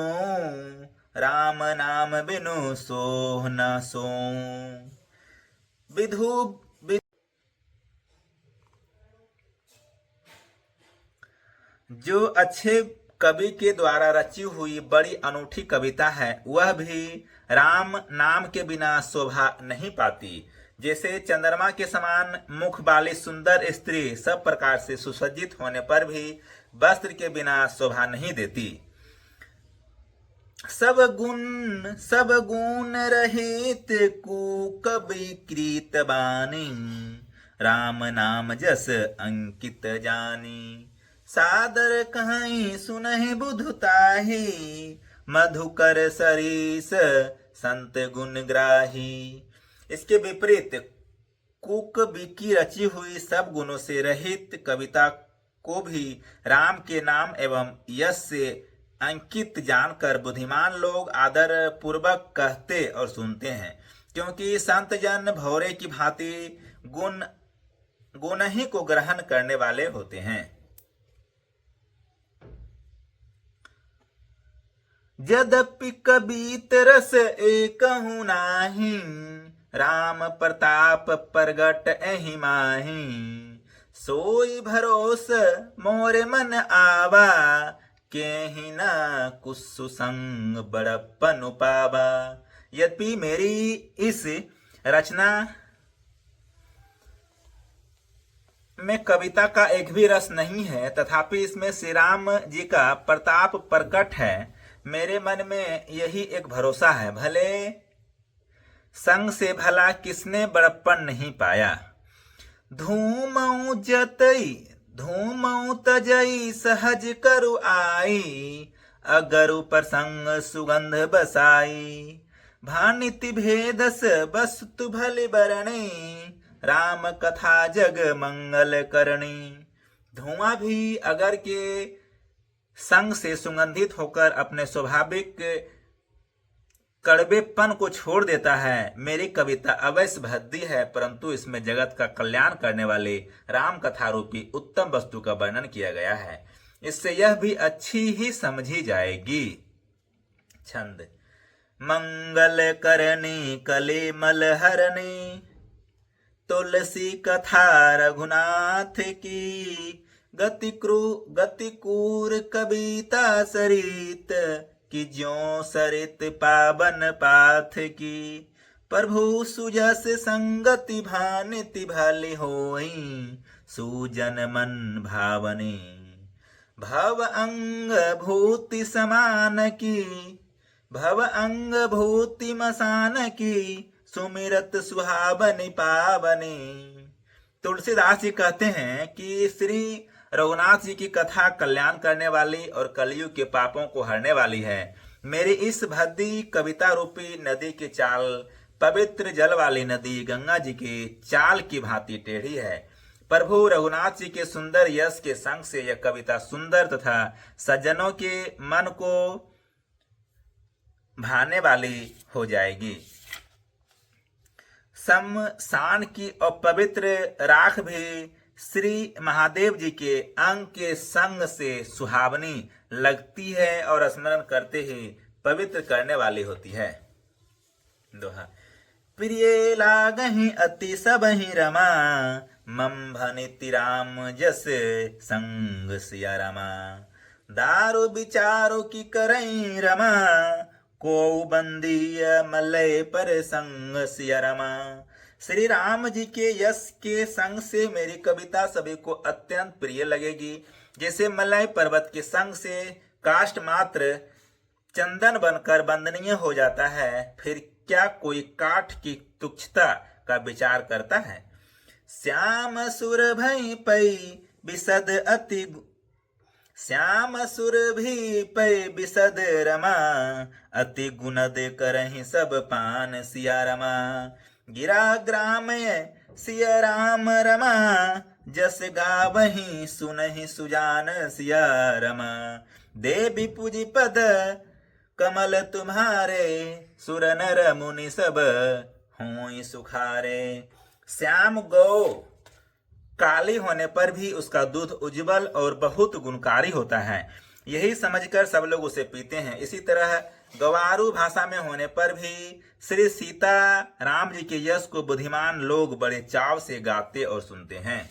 राम नाम बिनु सोह न सो। विधु जो अच्छे कवि के द्वारा रची हुई बड़ी अनूठी कविता है, वह भी राम नाम के बिना शोभा नहीं पाती। जैसे चंद्रमा के समान मुख वाली सुंदर स्त्री सब प्रकार से सुसज्जित होने पर भी वस्त्र के बिना शोभा नहीं देती। सब गुण रहित कुकवि कृत बानी, राम नाम जस अंकित जानी। सादर कहीं सुनहि बुधुताही, मधुकर सरीस संत गुण ग्राही। इसके विपरीत कुकवि की रची हुई सब गुणों से रहित कविता को भी राम के नाम एवं यश से अंकित जानकर बुद्धिमान लोग आदर पूर्वक कहते और सुनते हैं, क्योंकि संत जन भौरे की भांति गुण ही को ग्रहण करने वाले होते हैं। यद्यपि कबीत रस एकहु नाही, राम प्रताप प्रगट एहि माही। सोई भरोस मोरे मन आवा, केहि न कुसु संग बड़प्पन पावा। यद्यपि मेरी इस रचना में कविता का एक भी रस नहीं है, तथापि इसमें श्री राम जी का प्रताप प्रकट है। मेरे मन में यही एक भरोसा है, भले संग से भला किसने बड़प्पन नहीं पाया। धूमऊ तजई सहज करु आई, अगरु प्रसंग सुगंध बसाई। भानिति भेदस वस्तु भले बरणी, राम कथा जग मंगल करणी। धुआं भी अगर के संग से सुगंधित होकर अपने स्वाभाविक कड़वेपन को छोड़ देता है। मेरी कविता अवश्य भद्दी है, परंतु इसमें जगत का कल्याण करने वाले राम कथा रूपी उत्तम वस्तु का वर्णन किया गया है। इससे यह भी अच्छी ही समझी जाएगी। छंद। मंगल करनी कले मल हरणी, तुलसी कथा रघुनाथ की। गति कूर कविता सरित, कि ज्यों सरित पावन पाथ की। प्रभु सुजस संगति भानिति भले होई, सुजन मन भावनी। भव अंग भूति समान की, भव अंग भूति मसान की। सुमिरत सुहावनी पावनी। तुलसीदास जी कहते हैं कि श्री रघुनाथ जी की कथा कल्याण करने वाली और कलयुग के पापों को हरने वाली है। मेरी इस भद्दी कविता रूपी नदी की चाल पवित्र जल वाली नदी गंगा जी की चाल की भांति टेढ़ी है। प्रभु रघुनाथ जी के सुंदर यश के संग से यह कविता सुंदर तथा सज्जनों के मन को भाने वाली हो जाएगी। शमशान की अपवित्र राख भी श्री महादेव जी के अंग के संग से सुहावनी लगती है और स्मरण करते ही पवित्र करने वाली होती है। दोहा। प्रिय लागहि अति सबहि रमा, मम भनिति राम जस संग सिया रमा। दारु विचारो की करई रमा, को बंदी मलय पर संग सिया रमा। श्री राम जी के यश के संग से मेरी कविता सभी को अत्यंत प्रिय लगेगी। जैसे मलय पर्वत के संग से काष्ठ मात्र चंदन बनकर वंदनीय हो जाता है, फिर क्या कोई काठ की तुच्छता का विचार करता है। श्याम सुर भई पई विशद अति, श्याम सुर भी पै विशद रमा। अति गुणद करहि सब पान सिया रमा। गिरा ग्रामय सिया राम रमा, जस गावहि सुनहि सुजान सिया रमा। देवी पूजी पद कमल तुम्हारे, सुर नर मुनि सब होई सुखारे। श्याम गौ काली होने पर भी उसका दूध उज्जवल और बहुत गुणकारी होता है, यही समझकर सब लोग उसे पीते हैं। इसी तरह गवारू भाषा में होने पर भी श्री सीता राम जी के यश को बुद्धिमान लोग बड़े चाव से गाते और सुनते हैं।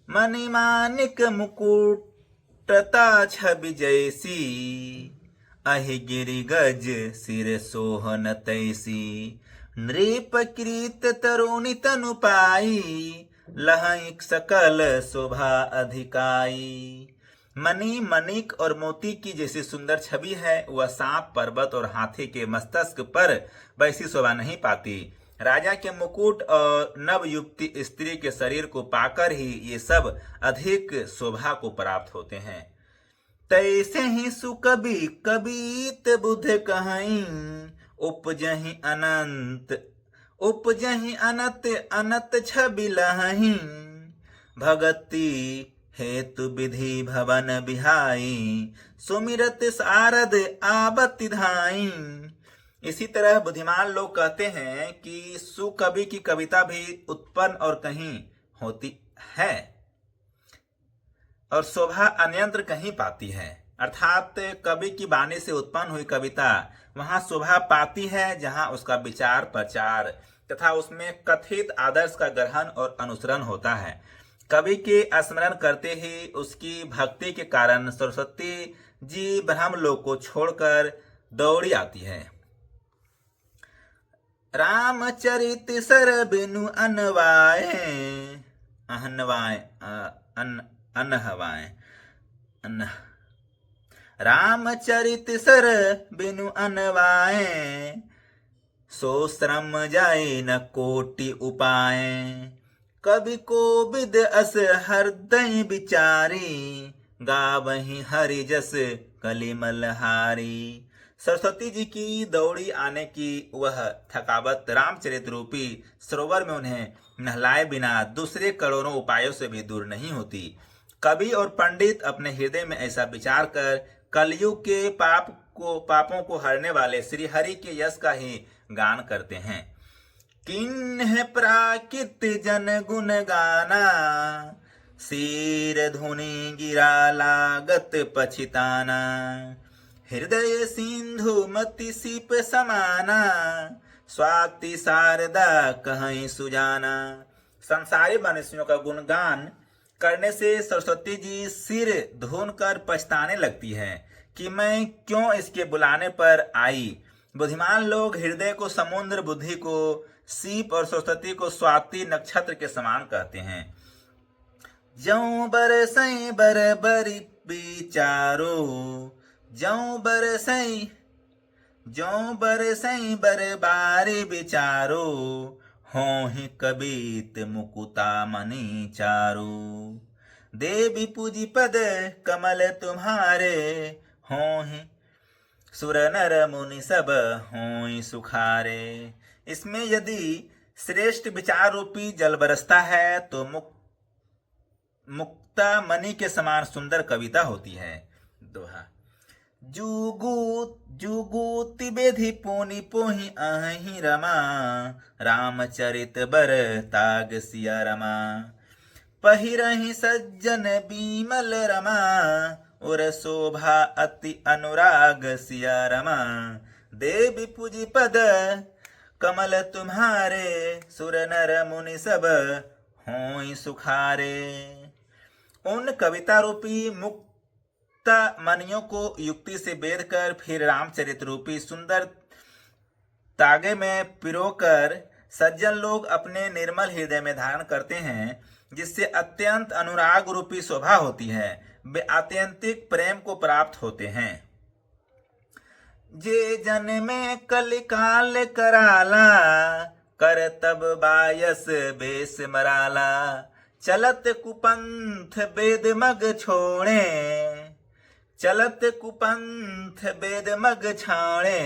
मणिमानिक मुकुटता छवि जैसी, अहि गिरि गज सिर सोहन तैसी। नृप कृत तरुणी तनु पाई, लहैक सकल शोभा अधिकाई। मणि मणिक और मोती की जैसी सुंदर छवि है, वह सांप पर्वत और हाथी के मस्तक पर वैसी शोभा नहीं पाती। राजा के मुकुट और नवयुक्ति स्त्री के शरीर को पाकर ही ये सब अधिक शोभा को प्राप्त होते हैं। तैसे ही सुकबि कबीत बुध कहीं, उपजहि अनंत अनत छबि लहीं। भगति हेतु विधि भवन बिहाई, सुमिरत सारद आबति धाई। इसी तरह बुद्धिमान लोग कहते हैं कि सुकवि की कविता भी उत्पन्न और कहीं होती है और शोभा अन्यत्र कहीं पाती है। अर्थात कवि की वाणी से उत्पन्न हुई कविता वहां शोभा पाती है जहां उसका विचार प्रचार तथा उसमें कथित आदर्श का ग्रहण और अनुसरण होता है। कवि के स्मरण करते ही उसकी भक्ति के कारण सरस्वती जी ब्रह्मलोक को छोड़कर दौड़ी आती है। रामचरित सर बिनु अनवाए, अहनवाए अनहवाए अन रामचरित सर बिनु अनवाए, सो श्रम जाए न कोटि उपाय। कवि को विद अस हृदय विचारी, गावहि हरि जस कलिमल हारी। सरस्वती जी की दौड़ी आने की वह थकावट रामचरित रूपी सरोवर में उन्हें नहलाए बिना दूसरे करोड़ों उपायों से भी दूर नहीं होती। कवि और पंडित अपने हृदय में ऐसा विचार कर कलयुग के पापों को हरने वाले श्री हरि के यश का ही गान करते हैं। किन्ह प्राकृत जन गुण गाना, सिर धुनि गिरा लागत पछिताना। हृदय सिंधु मति सीप समाना, स्वाति शारदा कहीं सुजाना। संसारी मनुष्यों का गुणगान करने से सरस्वती जी सिर धुन कर पछताने लगती है कि मैं क्यों इसके बुलाने पर आई। बुद्धिमान लोग हृदय को समुद्र, बुद्धि को सीप और सरस्वती को स्वाति नक्षत्र के समान कहते हैं। जौं बरसई बरबरी विचारो, जौं बरसई बरबारी विचारो। होहि कबीत मुकुता मणि चारो, देवी पूजी पद कमल तुम्हारे। होहि सुर नर मुनि सब होई सुखारे। इसमें यदि श्रेष्ठ विचार रूपी जल बरसता है तो मुक्ता मणि के समान सुंदर कविता होती है। दोहा। जुगूति बेधि पोनि पोहि अहि रमा, रामचरित बर ताग सिया रमा। पहिरहि सज्जन बीमल रमा, उर शोभा अति अनुराग सिया रमा। देवी पूजी पद कमल तुम्हारे, सुर नर मुनि सब होई सुखारे। उन कविता रूपी मुक्ता मणियों को युक्ति से बेध कर फिर रामचरित रूपी सुंदर तागे में पिरोकर सज्जन लोग अपने निर्मल हृदय में धारण करते हैं, जिससे अत्यंत अनुराग रूपी शोभा होती है। वे आत्यंतिक प्रेम को प्राप्त होते हैं। जे जन में कलिकाल कराला, कर तब बायस बेस मराला। चलत कुपंथ वेद मग छोड़े, चलत कुपंथ वेद मग छाणे।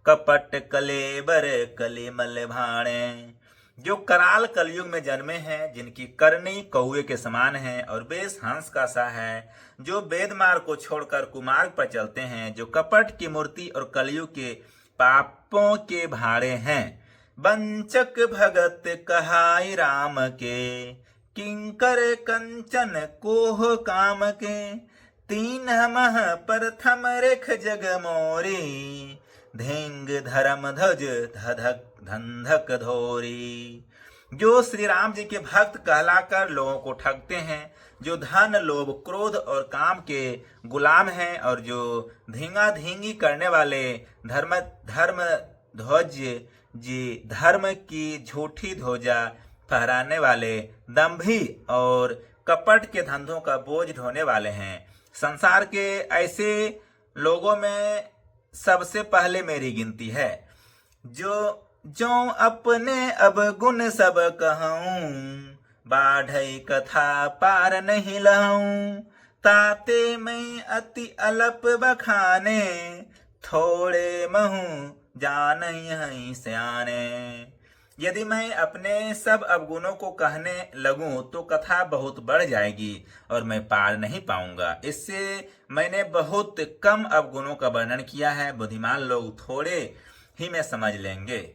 कपट कलेबर कलिमल भाणे। जो कराल कलयुग में जन्मे हैं, जिनकी करनी कौवे के समान है और बेस हंस का सा है, जो वेद मार्ग को छोड़कर कुमार्ग पर चलते हैं, जो कपट की मूर्ति और कलयुग के पापों के भाड़े हैं। वंचक भगत कहाई राम के, किंकर कंचन कोह काम के। तीन मह प्रथम रेख जग मोरी, धिंग धर्म ध्वज धधक धंधक धोरी। जो श्री राम जी के भक्त कहलाकर लोगों को ठगते हैं, जो धन लोभ क्रोध और काम के गुलाम हैं और जो धींगा धींगी करने वाले धर्म ध्वज जी धर्म की झूठी ध्वजा फहराने वाले दंभी और कपट के धंधों का बोझ ढोने वाले हैं। संसार के ऐसे लोगों में सबसे पहले मेरी गिनती है। जो अपने अब गुण सब कहूं, बाढ़ई कथा पार नहीं लाऊं। ताते मैं अति अलप बखाने, थोड़े महू जानई हई सयाने। यदि मैं अपने सब अवगुणों को कहने लगूं तो कथा बहुत बढ़ जाएगी और मैं पार नहीं पाऊंगा। इससे मैंने बहुत कम अवगुणों का वर्णन किया है, बुद्धिमान लोग थोड़े ही में समझ लेंगे।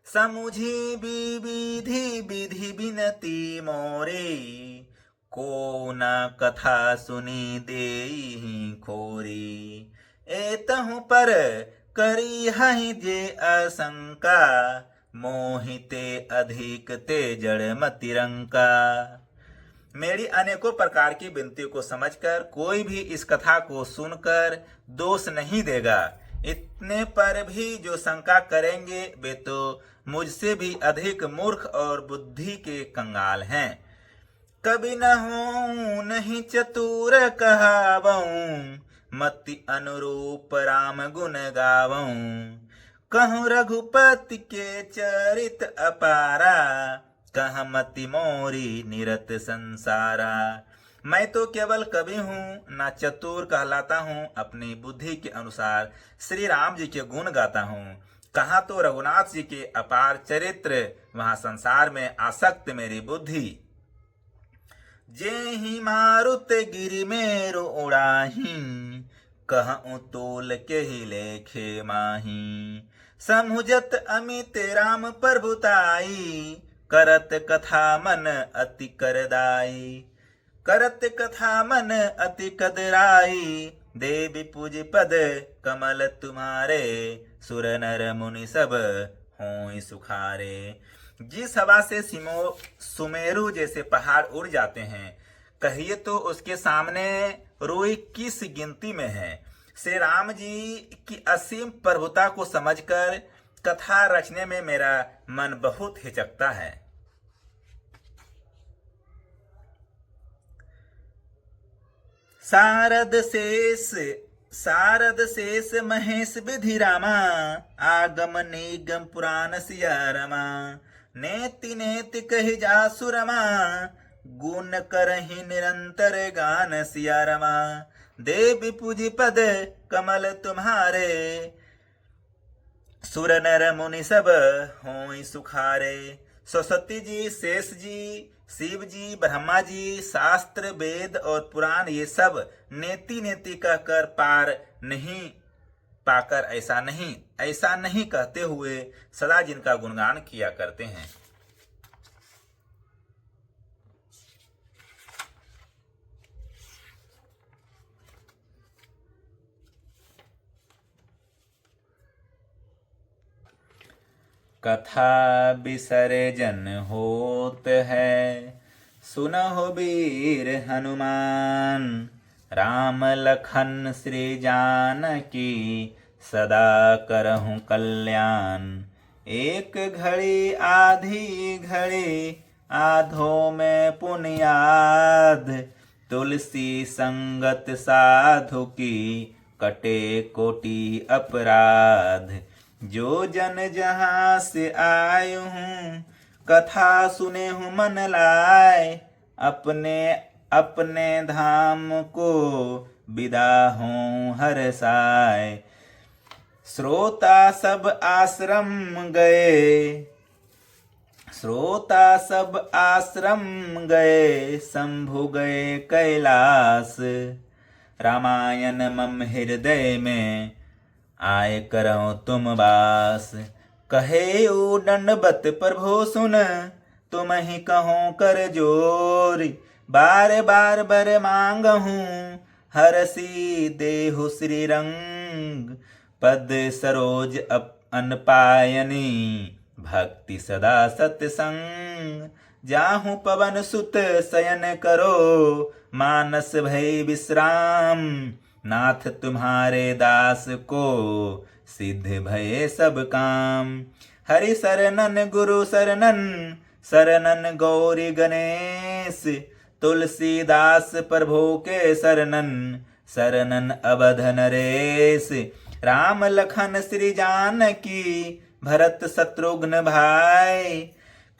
समुझी विधि विधि बिनती मोरे, को न कथा सुनी देहि खोरी। एतहु पर करी हहि जे आशंका, मोहिते अधिक ते जड़ मतिरंका। मेरी अनेकों प्रकार की विनतियों को समझकर कोई भी इस कथा को सुनकर दोष नहीं देगा। इतने पर भी जो शंका करेंगे वे तो मुझसे भी अधिक मूर्ख और बुद्धि के कंगाल हैं। कभी न हो नहीं चतुर कहावऊं, मति अनुरूप राम गुण गावऊं। कहूँ रघुपति के चरित अपारा, कह मति मोरी निरत संसारा। मैं तो केवल कवि हूँ, ना चतुर कहलाता हूँ। अपनी बुद्धि के अनुसार श्री राम जी के गुण गाता हूँ। कहाँ तो रघुनाथ जी के अपार चरित्र, वहाँ संसार में आसक्त मेरी बुद्धि। जे ही मारुत गिरि मेरो उड़ाही, कहूँ तोल के ही लेखे माही। समुझत अमित राम प्रभुताई, करत कथा मन अति करदाई। करत कथा मन अति कदराई, देवी पूज पद कमल तुम्हारे। सुर नर मुनि सब हों सुखारे। जिस हवा से सुमेरु जैसे पहाड़ उड़ जाते हैं, कहिए तो उसके सामने रुई किस गिनती में है। श्री राम जी की असीम प्रभुता को समझकर कथा रचने में मेरा मन बहुत हिचकता है। सारद शेष महेश विधि रामा, आगम निगम पुराण सिया रमा। नेति नेति कहि जासु रमा, गुण करहि निरंतर गान सिया रमा। देवी पूजी पद कमल तुम्हारे, सुर नर मुनि सब हों सुखारे। सरस्वती जी, शेष जी, शिव जी, ब्रह्मा जी, शास्त्र वेद और पुराण ये सब नेति नेति कहकर पार नहीं पाकर ऐसा नहीं कहते हुए सदा जिनका गुणगान किया करते हैं। कथा विसर्जन होत है, सुनहु वीर हनुमान। राम लखन श्री जानकी, सदा करहु कल्याण। एक घड़ी आधी घड़ी, आधो में पुनियाद। तुलसी संगत साधु की, कटे कोटि अपराध। जो जन जहाँ से आयु हूँ, कथा सुने हूँ मन लाए। अपने अपने धाम को विदा हूँ हर साय। श्रोता सब आश्रम गए, शंभु गए कैलाश। रामायण मम हृदय में, आए करो तुम वास। कहे ओ दंडवत प्रभु सुन, तुम ही कहो कर जोर। बार बार बर मांगहूँ, हरसी देहु श्री रंग। पद सरोज अनपायनी, भक्ति सदा सत्संग। जाहू पवन सुत शयन करो, मानस भय विश्राम। नाथ तुम्हारे दास को, सिद्ध भये सब काम। हरि शरणन गुरु शरणन गौरी गणेश। तुलसीदास प्रभु के शरणन अवध नरेश। राम लखन श्री जानकी, भरत शत्रुघ्न भाई।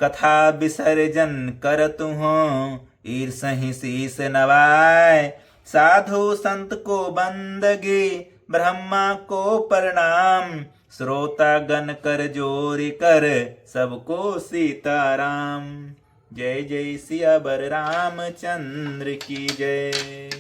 कथा विसर्जन कर तुहों, ईर्षहि शीस नवाय। साधु संत को बंदगी, ब्रह्मा को प्रणाम। श्रोता गण कर जोरी कर सबको सीताराम। जय जय सियावर रामचंद्र की जय।